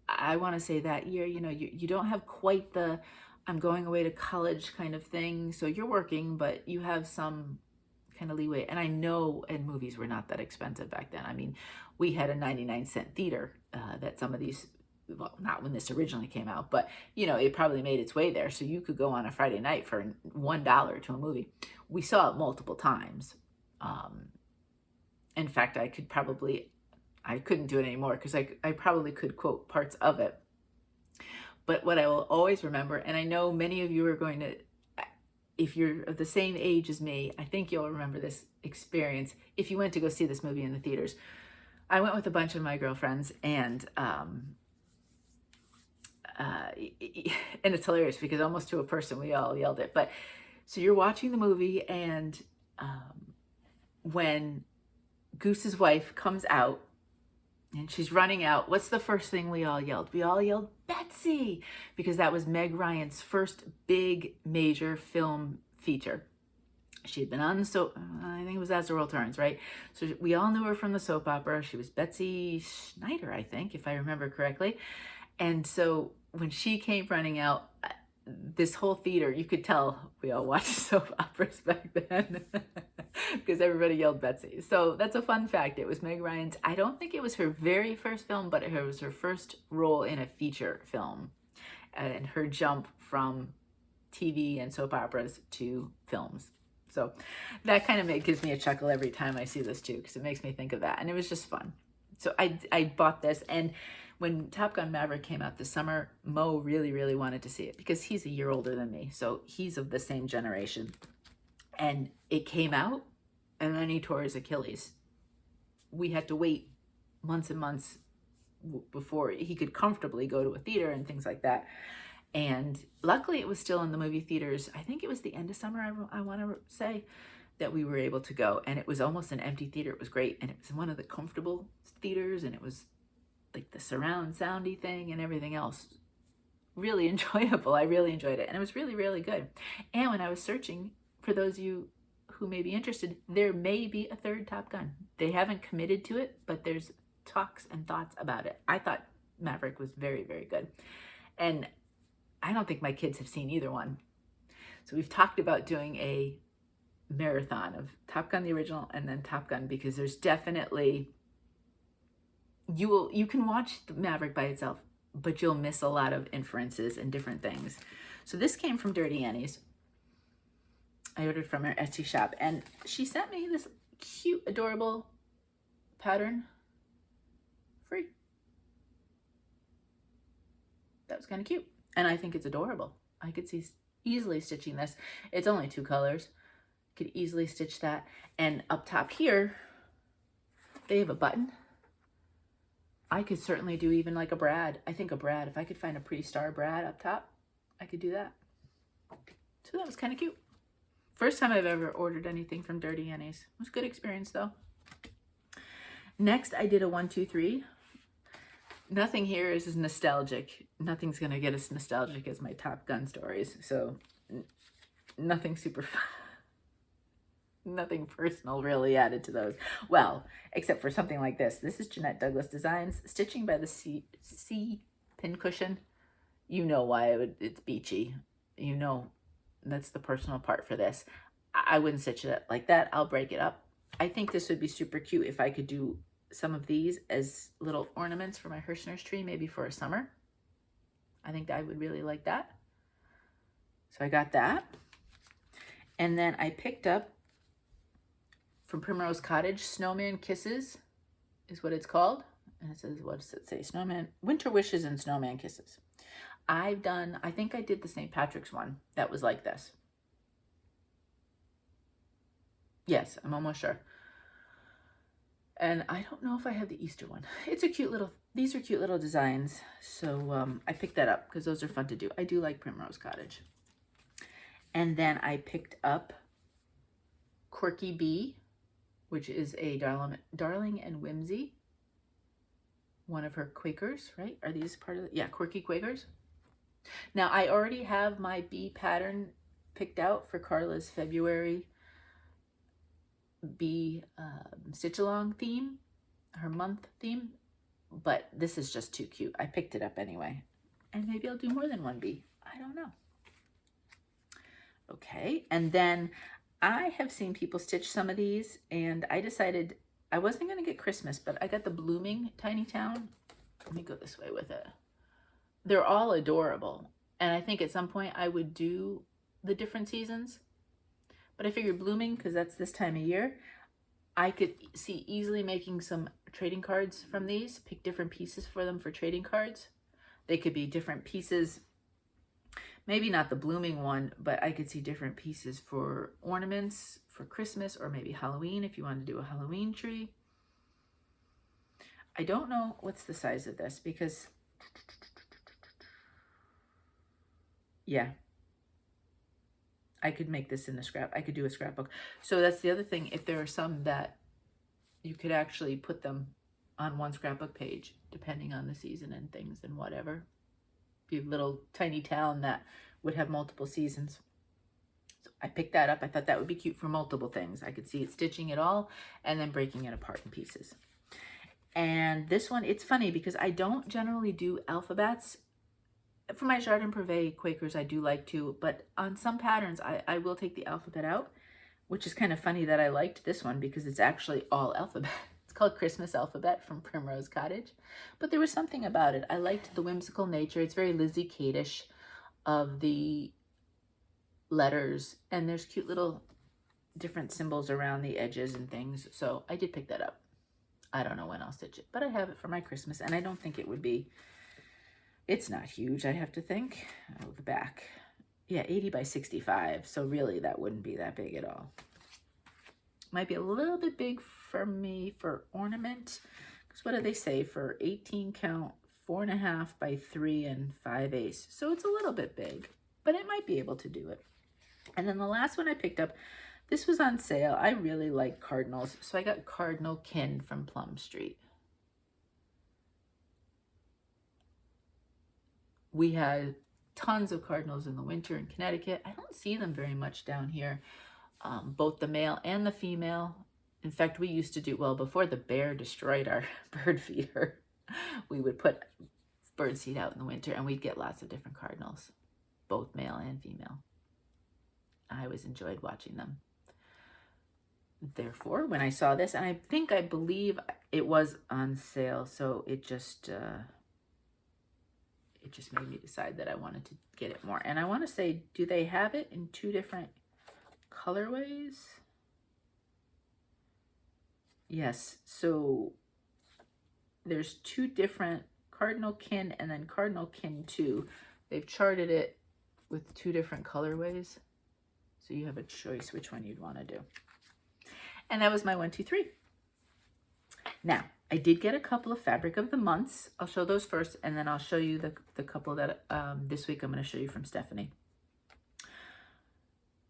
I want to say that year, you don't have quite the I'm going away to college kind of thing. So you're working, but you have some kind of leeway. And I know, and movies were not that expensive back then. I mean, we had a 99-cent theater that some of these, well, not when this originally came out, but it probably made its way there. So you could go on a Friday night for $1 to a movie. We saw it multiple times. In fact, I couldn't do it anymore, because I probably could quote parts of it. But what I will always remember, and I know many of you are going to, if you're of the same age as me, I think you'll remember this experience if you went to go see this movie in the theaters. I went with a bunch of my girlfriends, and it's hilarious, because almost to a person we all yelled it. But so you're watching the movie, and when Goose's wife comes out and she's running out, what's the first thing we all yelled? We all yelled, Betsy, because that was Meg Ryan's first big major film feature. She had been on I think it was As the World Turns, right? So we all knew her from the soap opera. She was Betsy Schneider, I think, if I remember correctly. And so when she came running out, this whole theater, you could tell we all watched soap operas back then, because everybody yelled Betsy. So that's a fun fact. It was Meg Ryan's, I don't think it was her very first film, but it was her first role in a feature film, and her jump from TV and soap operas to films. So that kind of gives me a chuckle every time I see this too, because it makes me think of that. And it was just fun. So I bought this, and When Top Gun Maverick came out this summer, Mo really wanted to see it because he's a year older than me. So he's of the same generation. And it came out and then he tore his Achilles. We had to wait months and months before he could comfortably go to a theater and things like that. And luckily it was still in the movie theaters. I think it was the end of summer, I want to say, that we were able to go. And it was almost an empty theater. It was great. And it was one of the comfortable theaters, and it was like the surround soundy thing and everything else. Really enjoyable. I really enjoyed it. And it was really good. And when I was searching, for those of you who may be interested, there may be a third Top Gun. They haven't committed to it, but there's talks and thoughts about it. I thought Maverick was very good. And I don't think my kids have seen either one. So we've talked about doing a marathon of Top Gun the original and then Top Gun, because there's definitely, you can watch the Maverick by itself, but you'll miss a lot of inferences and different things. So this came from Dirty Annie's. I ordered from her Etsy shop, and she sent me this cute, adorable pattern free. That was kind of cute, and I think it's adorable. I could see easily stitching this. It's only 2 colors. Could easily stitch that. And up top here, they have a button. I could certainly do even like a brad. I think a brad, if I could find a pretty star brad up top, I could do that. So that was kind of cute. First time I've ever ordered anything from Dirty Annie's. It was a good experience though. Next, I did a 1, 2, 3. Nothing here is as nostalgic. Nothing's gonna get as nostalgic as my Top Gun stories. So nothing super fun. Nothing personal really added to those. Well, except for something like this. This is Jeanette Douglas Designs, Stitching by the Sea Pincushion. You know why it's beachy. You know that's the personal part for this. I wouldn't stitch it like that. I'll break it up. I think this would be super cute if I could do some of these as little ornaments for my Hirschner's tree, maybe for a summer. I think I would really like that. So I got that. And then I picked up from Primrose Cottage, Snowman Kisses is what it's called. And it says, what does it say? Snowman, Winter Wishes and Snowman Kisses. I think I did the St. Patrick's one that was like this. Yes, I'm almost sure. And I don't know if I have the Easter one. It's a cute little, these are cute little designs. So I picked that up because those are fun to do. I do like Primrose Cottage. And then I picked up Quirky Bee, which is a Darling and Whimsy. One of her Quakers, right? Are these part of it? Yeah, Quirky Quakers. Now, I already have my bee pattern picked out for Carla's February bee stitch-along theme, her month theme, but this is just too cute. I picked it up anyway. And maybe I'll do more than one bee. I don't know. Okay, and then I have seen people stitch some of these, and I decided I wasn't going to get Christmas, but I got the Blooming Tiny Town. Let me go this way with it. They're all adorable, and I think at some point I would do the different seasons, but I figured Blooming, because that's this time of year, I could see easily making some trading cards from these, pick different pieces for them for trading cards. They could be different pieces. Maybe not the Blooming one, but I could see different pieces for ornaments for Christmas, or maybe Halloween if you want to do a Halloween tree. I don't know what's the size of this, because yeah, I could make this in the scrap. I could do a scrapbook. So that's the other thing. If there are some that you could actually put them on one scrapbook page, depending on the season and things and whatever. Be a little tiny town that would have multiple seasons. So I picked that up. I thought that would be cute for multiple things. I could see it stitching it all and then breaking it apart in pieces. And this one, it's funny because I don't generally do alphabets. For my Jardin Prive Quakers, I do like to, but on some patterns, I will take the alphabet out, which is kind of funny that I liked this one because it's actually all alphabet. It's called Christmas Alphabet from Primrose Cottage, but there was something about it. I liked the whimsical nature. It's very Lizzie Kate-ish of the letters, and there's cute little different symbols around the edges and things. So I did pick that up. I don't know when I'll stitch it, but I have it for my Christmas, and I don't think it would be, it's not huge, I have to think. Oh, the back. Yeah, 80 by 65, so really that wouldn't be that big at all. Might be a little bit big for me for ornament, because what do they say for 18 count, 4.5 by 3 and 5/8. So it's a little bit big, but it might be able to do it. And then the last one I picked up, this was on sale. I really like cardinals, so I got Cardinal Kin from Plum Street. We had tons of cardinals in the winter in Connecticut. I don't see them very much down here, both the male and the female. In fact, we used to do, well, before the bear destroyed our bird feeder, we would put bird seed out in the winter, and we'd get lots of different cardinals, both male and female. I always enjoyed watching them. Therefore, when I saw this, and I believe it was on sale, so it just made me decide that I wanted to get it more. And I want to say, do they have it in 2 different colorways? Yes, so there's 2 different Cardinal Kin and then Cardinal Kin 2. They've charted it with 2 different colorways, so you have a choice which one you'd want to do. And that was my 1, 2, 3. Now, I did get a couple of fabric of the months. I'll show those first, and then I'll show you the couple that this week I'm going to show you from Stephanie.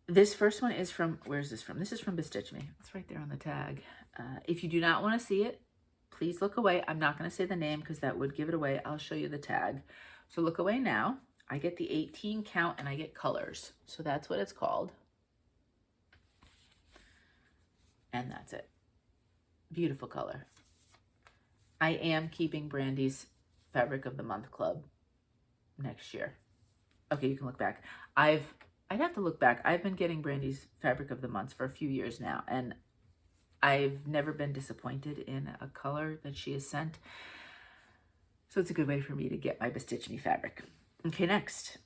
This first one is from, where's this from? This is from Bestitch Me. It's right there on the tag. If you do not want to see it, please look away. I'm not going to say the name because that would give it away. I'll show you the tag. So look away now. I get the 18 count and I get colors. So that's what it's called. And that's it. Beautiful color. I am keeping Brandy's Fabric of the Month Club next year. Okay, you can look back. I'd have to look back. I've been getting Brandy's Fabric of the Month for a few years now, and I've never been disappointed in a color that she has sent. So it's a good way for me to get my Bestitch Me fabric. Okay, next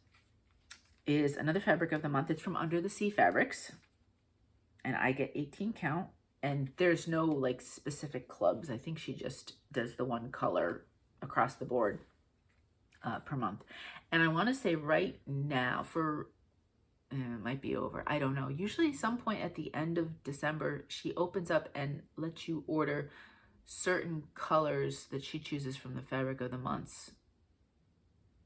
is another Fabric of the Month. It's from Under the Sea Fabrics, and I get 18 count. And there's no like specific clubs. I think she just does the one color across the board per month. And I want to say right now for, it might be over, I don't know. Usually some point at the end of December, she opens up and lets you order certain colors that she chooses from the Fabric of the Months.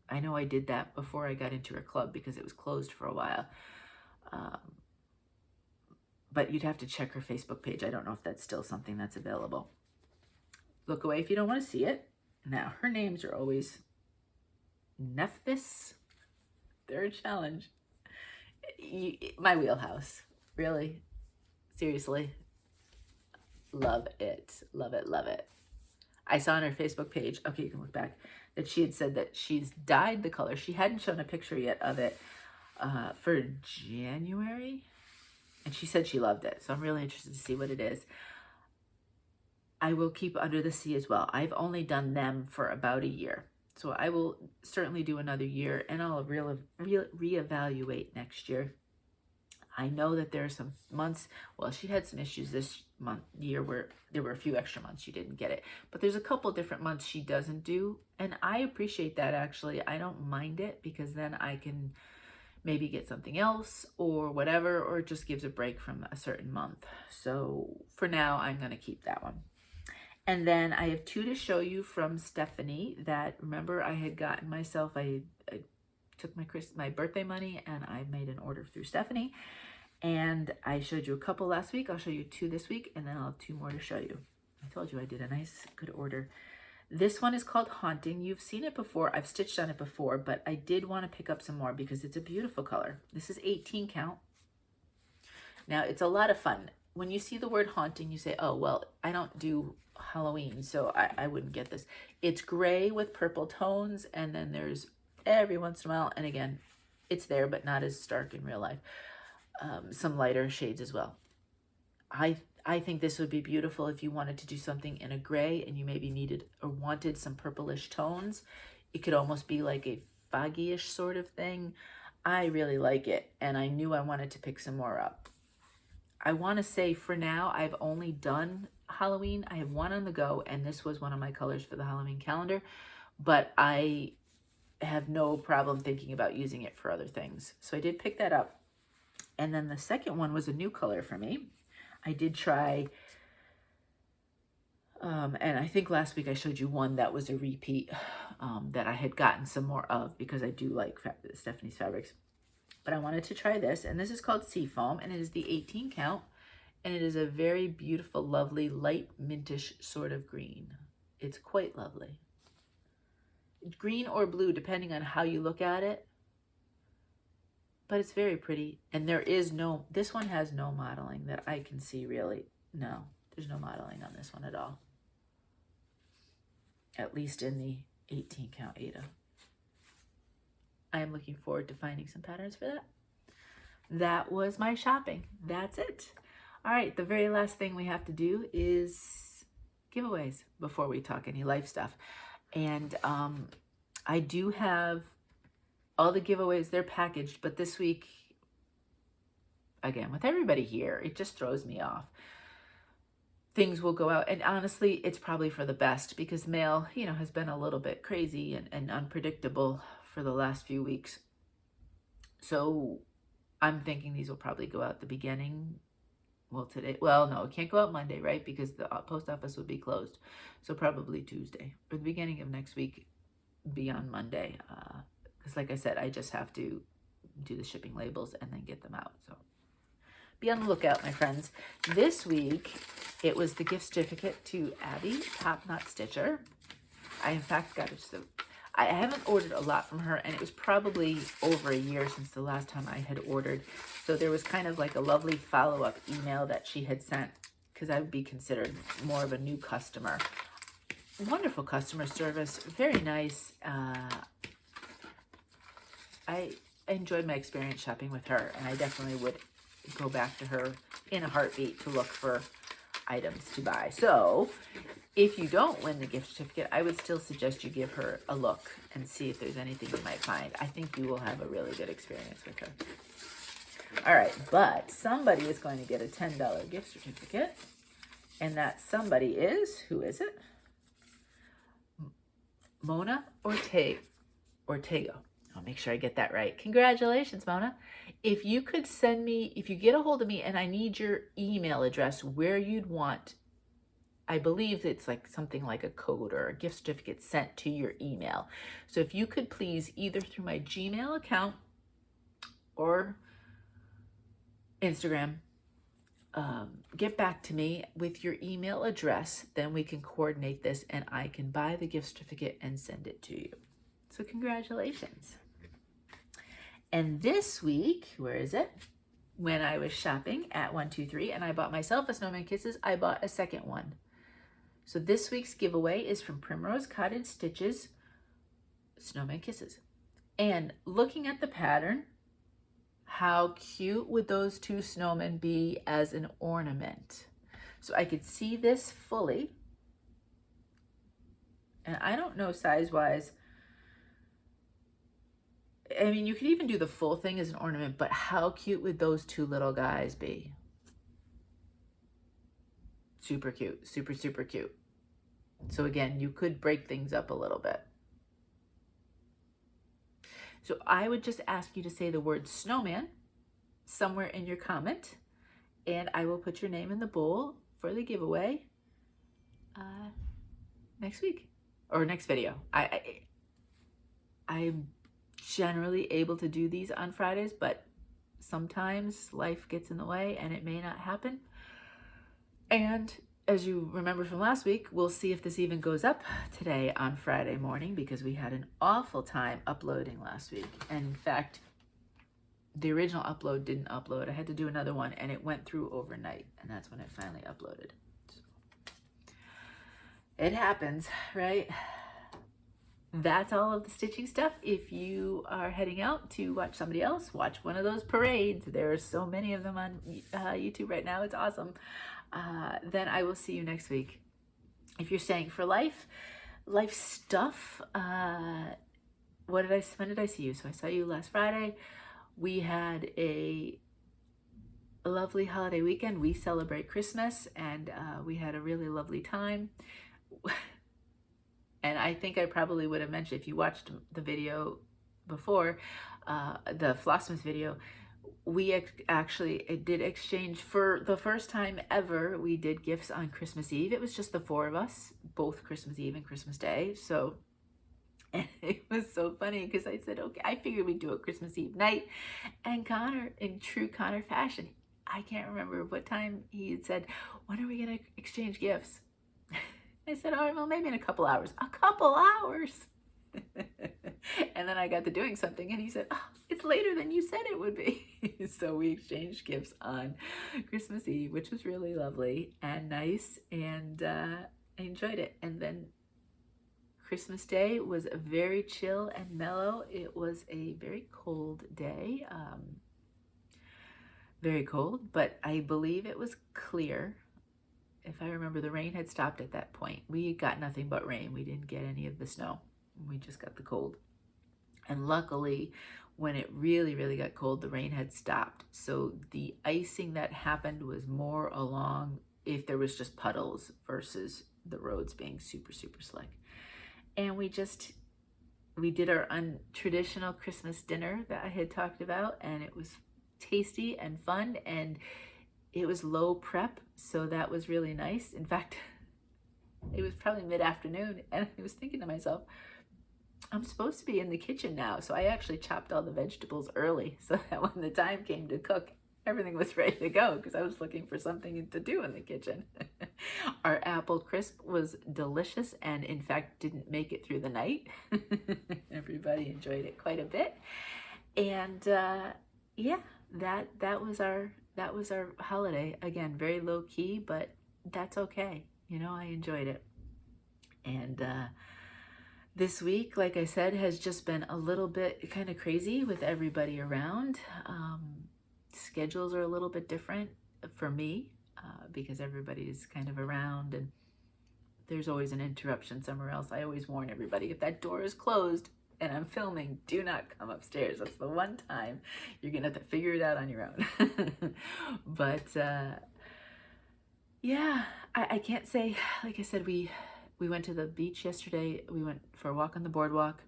I know I did that before I got into her club because it was closed for a while. But you'd have to check her Facebook page. I don't know if that's still something that's available. Look away if you don't want to see it. Now, her names are always Nephthys. They're a challenge. My wheelhouse. Really? Seriously? Love it. Love it. Love it. I saw on her Facebook page, okay, you can look back, that she had said that she's dyed the color. She hadn't shown a picture yet of it for January. And she said she loved it. So I'm really interested to see what it is. I will keep Under the Sea as well. I've only done them for about a year. So I will certainly do another year, and I'll reevaluate next year. I know that there are some months, well, she had some issues this year where there were a few extra months she didn't get it. But there's a couple different months she doesn't do. And I appreciate that, actually. I don't mind it because then I can maybe get something else or whatever, or it just gives a break from a certain month. So for now, I'm going to keep that one. And then I have 2 to show you from Stephanie that, remember, I had gotten myself, I took my birthday money and I made an order through Stephanie. And I showed you a couple last week. I'll show you 2 this week, and then I'll have 2 more to show you. I told you I did a nice, good order. This one is called Haunting. You've seen it before. I've stitched on it before, but I did want to pick up some more because it's a beautiful color. This is 18 count. Now, it's a lot of fun. When you see the word haunting, you say, oh, well, I don't do Halloween, so I wouldn't get this. It's gray with purple tones, and then there's every once in a while, and again, it's there, but not as stark in real life, some lighter shades as well. I think this would be beautiful if you wanted to do something in a gray and you maybe needed or wanted some purplish tones. It could almost be like a foggy-ish sort of thing. I really like it, and I knew I wanted to pick some more up. I want to say for now, I've only done Halloween. I have one on the go, and this was one of my colors for the Halloween calendar, but I have no problem thinking about using it for other things. So I did pick that up. And then the second one was a new color for me. I did try, and I think last week I showed you one that was a repeat that I had gotten some more of because I do like Stephanie's fabrics. But I wanted to try this, and this is called Seafoam, and it is the 18 count, and it is a very beautiful, lovely, light mintish sort of green. It's quite lovely. Green or blue, depending on how you look at it. But it's very pretty. And there is no, this one has no modeling that I can see really. No, there's no modeling on this one at all. At least in the 18 count Aida. I am looking forward to finding some patterns for that. That was my shopping. That's it. All right, the very last thing we have to do is giveaways before we talk any life stuff. And I do have all the giveaways, they're packaged, but this week, again, with everybody here, it just throws me off. Things will go out, and honestly, it's probably for the best because mail, you know, has been a little bit crazy and unpredictable for the last few weeks. So I'm thinking these will probably go out the beginning. Well, today, well, no, it can't go out Monday, right? Because the post office would be closed. So probably Tuesday or the beginning of next week, be on Monday. Because like I said, I just have to do the shipping labels and then get them out. So be on the lookout, my friends. This week, it was the gift certificate to Abby, Top Knot Stitcher. I, in fact, got it. I haven't ordered a lot from her, and it was probably over a year since the last time I had ordered. So there was kind of like a lovely follow-up email that she had sent because I would be considered more of a new customer. Wonderful customer service, very nice. I enjoyed my experience shopping with her, and I definitely would go back to her in a heartbeat to look for items to buy. So if you don't win the gift certificate, I would still suggest you give her a look and see if there's anything you might find. I think you will have a really good experience with her. All right, but somebody is going to get a $10 gift certificate, and that somebody is, who is it? Mona Ortega. I'll make sure I get that right. Congratulations, Mona. If you could send me, if you get a hold of me and I need your email address where you'd want, I believe it's like something like a code or a gift certificate sent to your email. So if you could please, either through my Gmail account or Instagram, get back to me with your email address, then we can coordinate this and I can buy the gift certificate and send it to you. So congratulations. And this week, where is it? When I was shopping at 123 and I bought myself a Snowman Kisses, I bought a second one. So this week's giveaway is from Primrose Cottage Stitches, Snowman Kisses. And looking at the pattern, how cute would those two snowmen be as an ornament? So I could see this fully. And I don't know size-wise. I mean, you could even do the full thing as an ornament, but how cute would those two little guys be? Super cute, super, super cute. So again, you could break things up a little bit. So I would just ask you to say the word snowman somewhere in your comment, and I will put your name in the bowl for the giveaway next week or next video. I'm generally able to do these on Fridays, but sometimes life gets in the way and it may not happen. And as you remember from last week, we'll see if this even goes up today on Friday morning because we had an awful time uploading last week. And in fact, the original upload didn't upload. I had to do another one and it went through overnight, and that's when it finally uploaded. So, it happens, right? That's all of the stitching stuff. If you are heading out to watch somebody else, watch one of those parades. There are so many of them on YouTube right now. It's awesome. Then I will see you next week. If you're staying for life stuff, when did I see you? So I saw you last Friday. We had a a lovely holiday weekend. We celebrate Christmas, and we had a really lovely time. And I think I probably would have mentioned, if you watched the video before, the Flossmas video, we actually did exchange for the first time ever. We did gifts on Christmas Eve. It was just the four of us, both Christmas Eve and Christmas Day. So, and it was so funny because I said, okay, I figured we'd do it Christmas Eve night. And Connor, in true Connor fashion, I can't remember what time he had said, when are we going to exchange gifts? I said, oh, well, maybe in a couple hours. A couple hours? And then I got to doing something, and he said, oh, it's later than you said it would be. So we exchanged gifts on Christmas Eve, which was really lovely and nice, and I enjoyed it. And then Christmas Day was very chill and mellow. It was a very cold day, very cold, but I believe it was clear. If I remember, the rain had stopped at that point. We got nothing but rain. We didn't get any of the snow. We just got the cold. And luckily, when it really, really got cold, the rain had stopped. So the icing that happened was more along if there was just puddles versus the roads being super, super slick. And we did our untraditional Christmas dinner that I had talked about, and it was tasty and fun, and it was low prep, so that was really nice. In fact, it was probably mid-afternoon, and I was thinking to myself, I'm supposed to be in the kitchen now. So I actually chopped all the vegetables early so that when the time came to cook, everything was ready to go, because I was looking for something to do in the kitchen. Our apple crisp was delicious, and in fact didn't make it through the night. Everybody enjoyed it quite a bit. And yeah, that was our holiday. Again, very low key, but that's okay. You know, I enjoyed it. And this week, like I said, has just been a little bit kind of crazy with everybody around. Schedules are a little bit different for me because everybody's kind of around, and there's always an interruption somewhere else. I always warn everybody, if that door is closed and I'm filming, do not come upstairs. That's the one time you're gonna have to figure it out on your own. But yeah, I can't say, like I said, we went to the beach yesterday. We went for a walk on the boardwalk,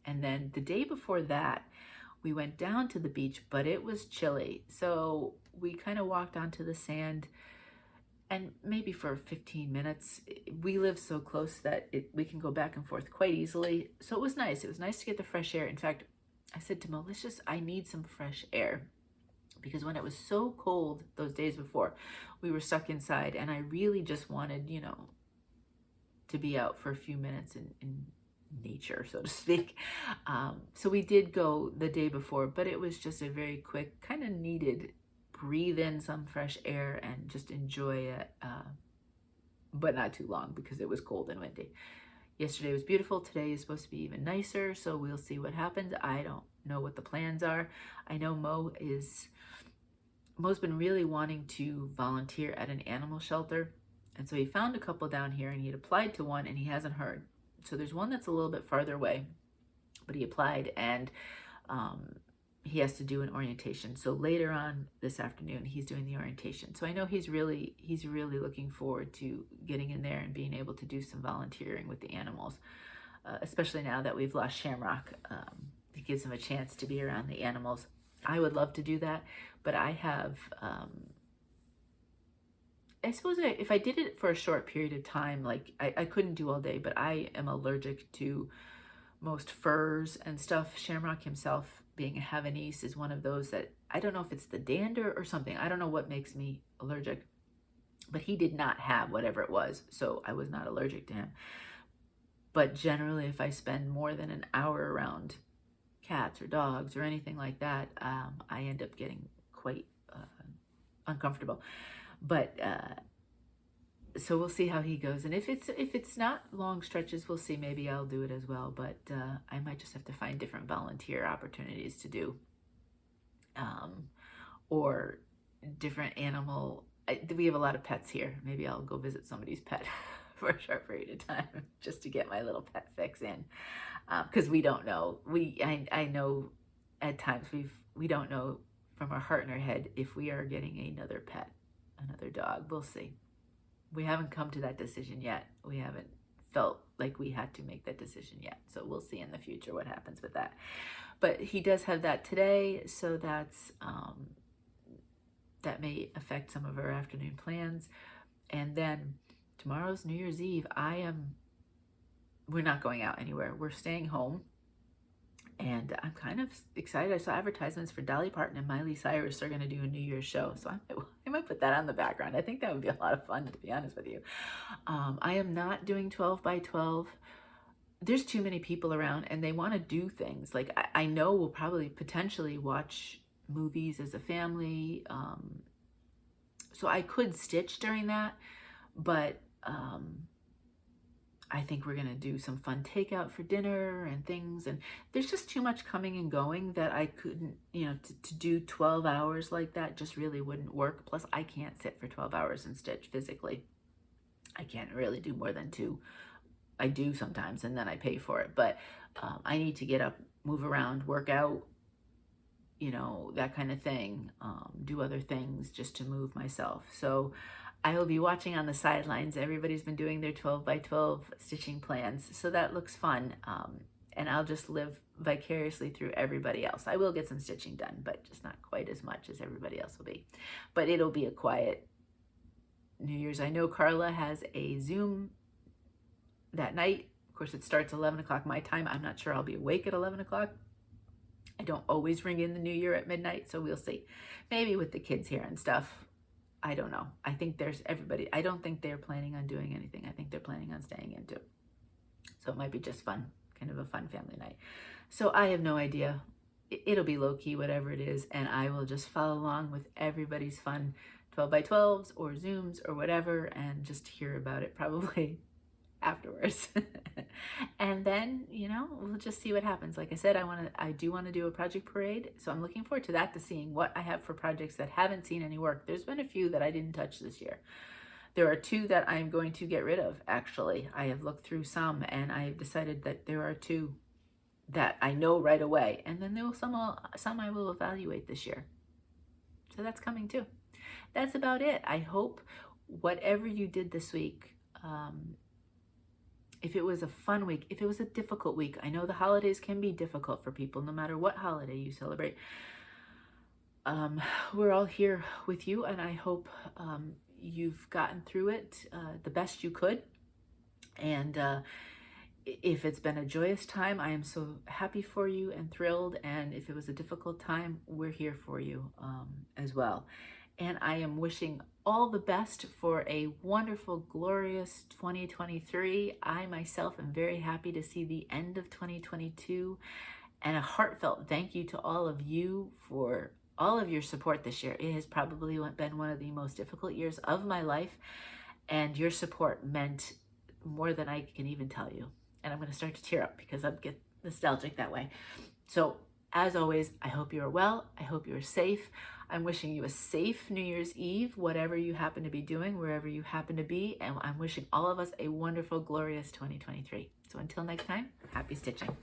and then the day before that we went down to the beach, but it was chilly, so we kind of walked onto the sand, and maybe for 15 minutes. We live so close that we can go back and forth quite easily. So it was nice. It was nice to get the fresh air. In fact, I said to Mo, I need some fresh air, because when it was so cold those days before, we were stuck inside, and I really just wanted, you know, to be out for a few minutes in nature, so to speak. So we did go the day before, but it was just a very quick, kind of needed, breathe in some fresh air and just enjoy it, but not too long because it was cold and windy. Yesterday was beautiful. Today is supposed to be even nicer, so we'll see what happens. I don't know what the plans are. I know Mo's been really wanting to volunteer at an animal shelter, and so he found a couple down here, and he had applied to one, and he hasn't heard. So there's one that's a little bit farther away, but he applied, and he has to do an orientation. So later on this afternoon, he's doing the orientation. So I know he's really looking forward to getting in there and being able to do some volunteering with the animals, especially now that we've lost Shamrock. It gives him a chance to be around the animals. I would love to do that, but I have, I suppose if I did it for a short period of time, like I couldn't do all day, but I am allergic to most furs and stuff. Shamrock himself, being a Havanese, is one of those that, I don't know if it's the dander or something. I don't know what makes me allergic, but he did not have whatever it was, so I was not allergic to him. But generally, if I spend more than an hour around cats or dogs or anything like that, I end up getting quite uncomfortable. But so we'll see how he goes, and if it's not long stretches, we'll see. Maybe I'll do it as well, but I might just have to find different volunteer opportunities to do, or different animal. We have a lot of pets here. Maybe I'll go visit somebody's pet for a short period of time just to get my little pet fix in, because we don't know. I know at times we don't know from our heart in our head if we are getting another pet, another dog. We'll see. We haven't come to that decision yet. We haven't felt like we had to make that decision yet. So we'll see in the future what happens with that. But he does have that today, so that's that may affect some of our afternoon plans. And then tomorrow's New Year's Eve. We're not going out anywhere. We're staying home. And I'm kind of excited. I saw advertisements for Dolly Parton and Miley Cyrus are going to do a New Year's show. So I might put that on the background. I think that would be a lot of fun, to be honest with you. I am not doing 12 by 12. There's too many people around and they want to do things. Like I know we'll probably potentially watch movies as a family. So I could stitch during that, but I think we're going to do some fun takeout for dinner and things. And there's just too much coming and going that I couldn't, to do 12 hours like that just really wouldn't work. Plus, I can't sit for 12 hours and stitch physically. I can't really do more than 2. I do sometimes, and then I pay for it. But I need to get up, move around, work out, that kind of thing, do other things just to move myself. So I will be watching on the sidelines. Everybody's been doing their 12 by 12 stitching plans. So that looks fun. And I'll just live vicariously through everybody else. I will get some stitching done, but just not quite as much as everybody else will be. But it'll be a quiet New Year's. I know Carla has a Zoom that night. Of course, it starts 11 o'clock my time. I'm not sure I'll be awake at 11 o'clock. I don't always ring in the New Year at midnight, so we'll see. Maybe with the kids here and stuff. I don't know. I think there's everybody. I don't think they're planning on doing anything. I think they're planning on staying in too. So it might be just fun, kind of a fun family night. So I have no idea. It'll be low key, whatever it is, and I will just follow along with everybody's fun 12 by 12s or Zooms or whatever and just hear about it probably afterwards. And then, we'll just see what happens. Like I said, I do want to do a project parade. So I'm looking forward to that, to seeing what I have for projects that haven't seen any work. There's been a few that I didn't touch this year. There are 2 that I'm going to get rid of, actually. I have looked through some and I have decided that there are 2 that I know right away. And then there will some I will evaluate this year. So that's coming too. That's about it. I hope whatever you did this week, if it was a fun week, if it was a difficult week, I know the holidays can be difficult for people, no matter what holiday you celebrate. We're all here with you, and I hope you've gotten through it the best you could. And if it's been a joyous time, I am so happy for you and thrilled. And if it was a difficult time, we're here for you as well. And I am wishing all the best for a wonderful, glorious 2023. I myself am very happy to see the end of 2022, and a heartfelt thank you to all of you for all of your support this year. It has probably been one of the most difficult years of my life, and your support meant more than I can even tell you. And I'm going to start to tear up because I get nostalgic that way. So as always, I hope you're well. I hope you're safe. I'm wishing you a safe New Year's Eve, whatever you happen to be doing, wherever you happen to be. And I'm wishing all of us a wonderful, glorious 2023. So until next time, happy stitching.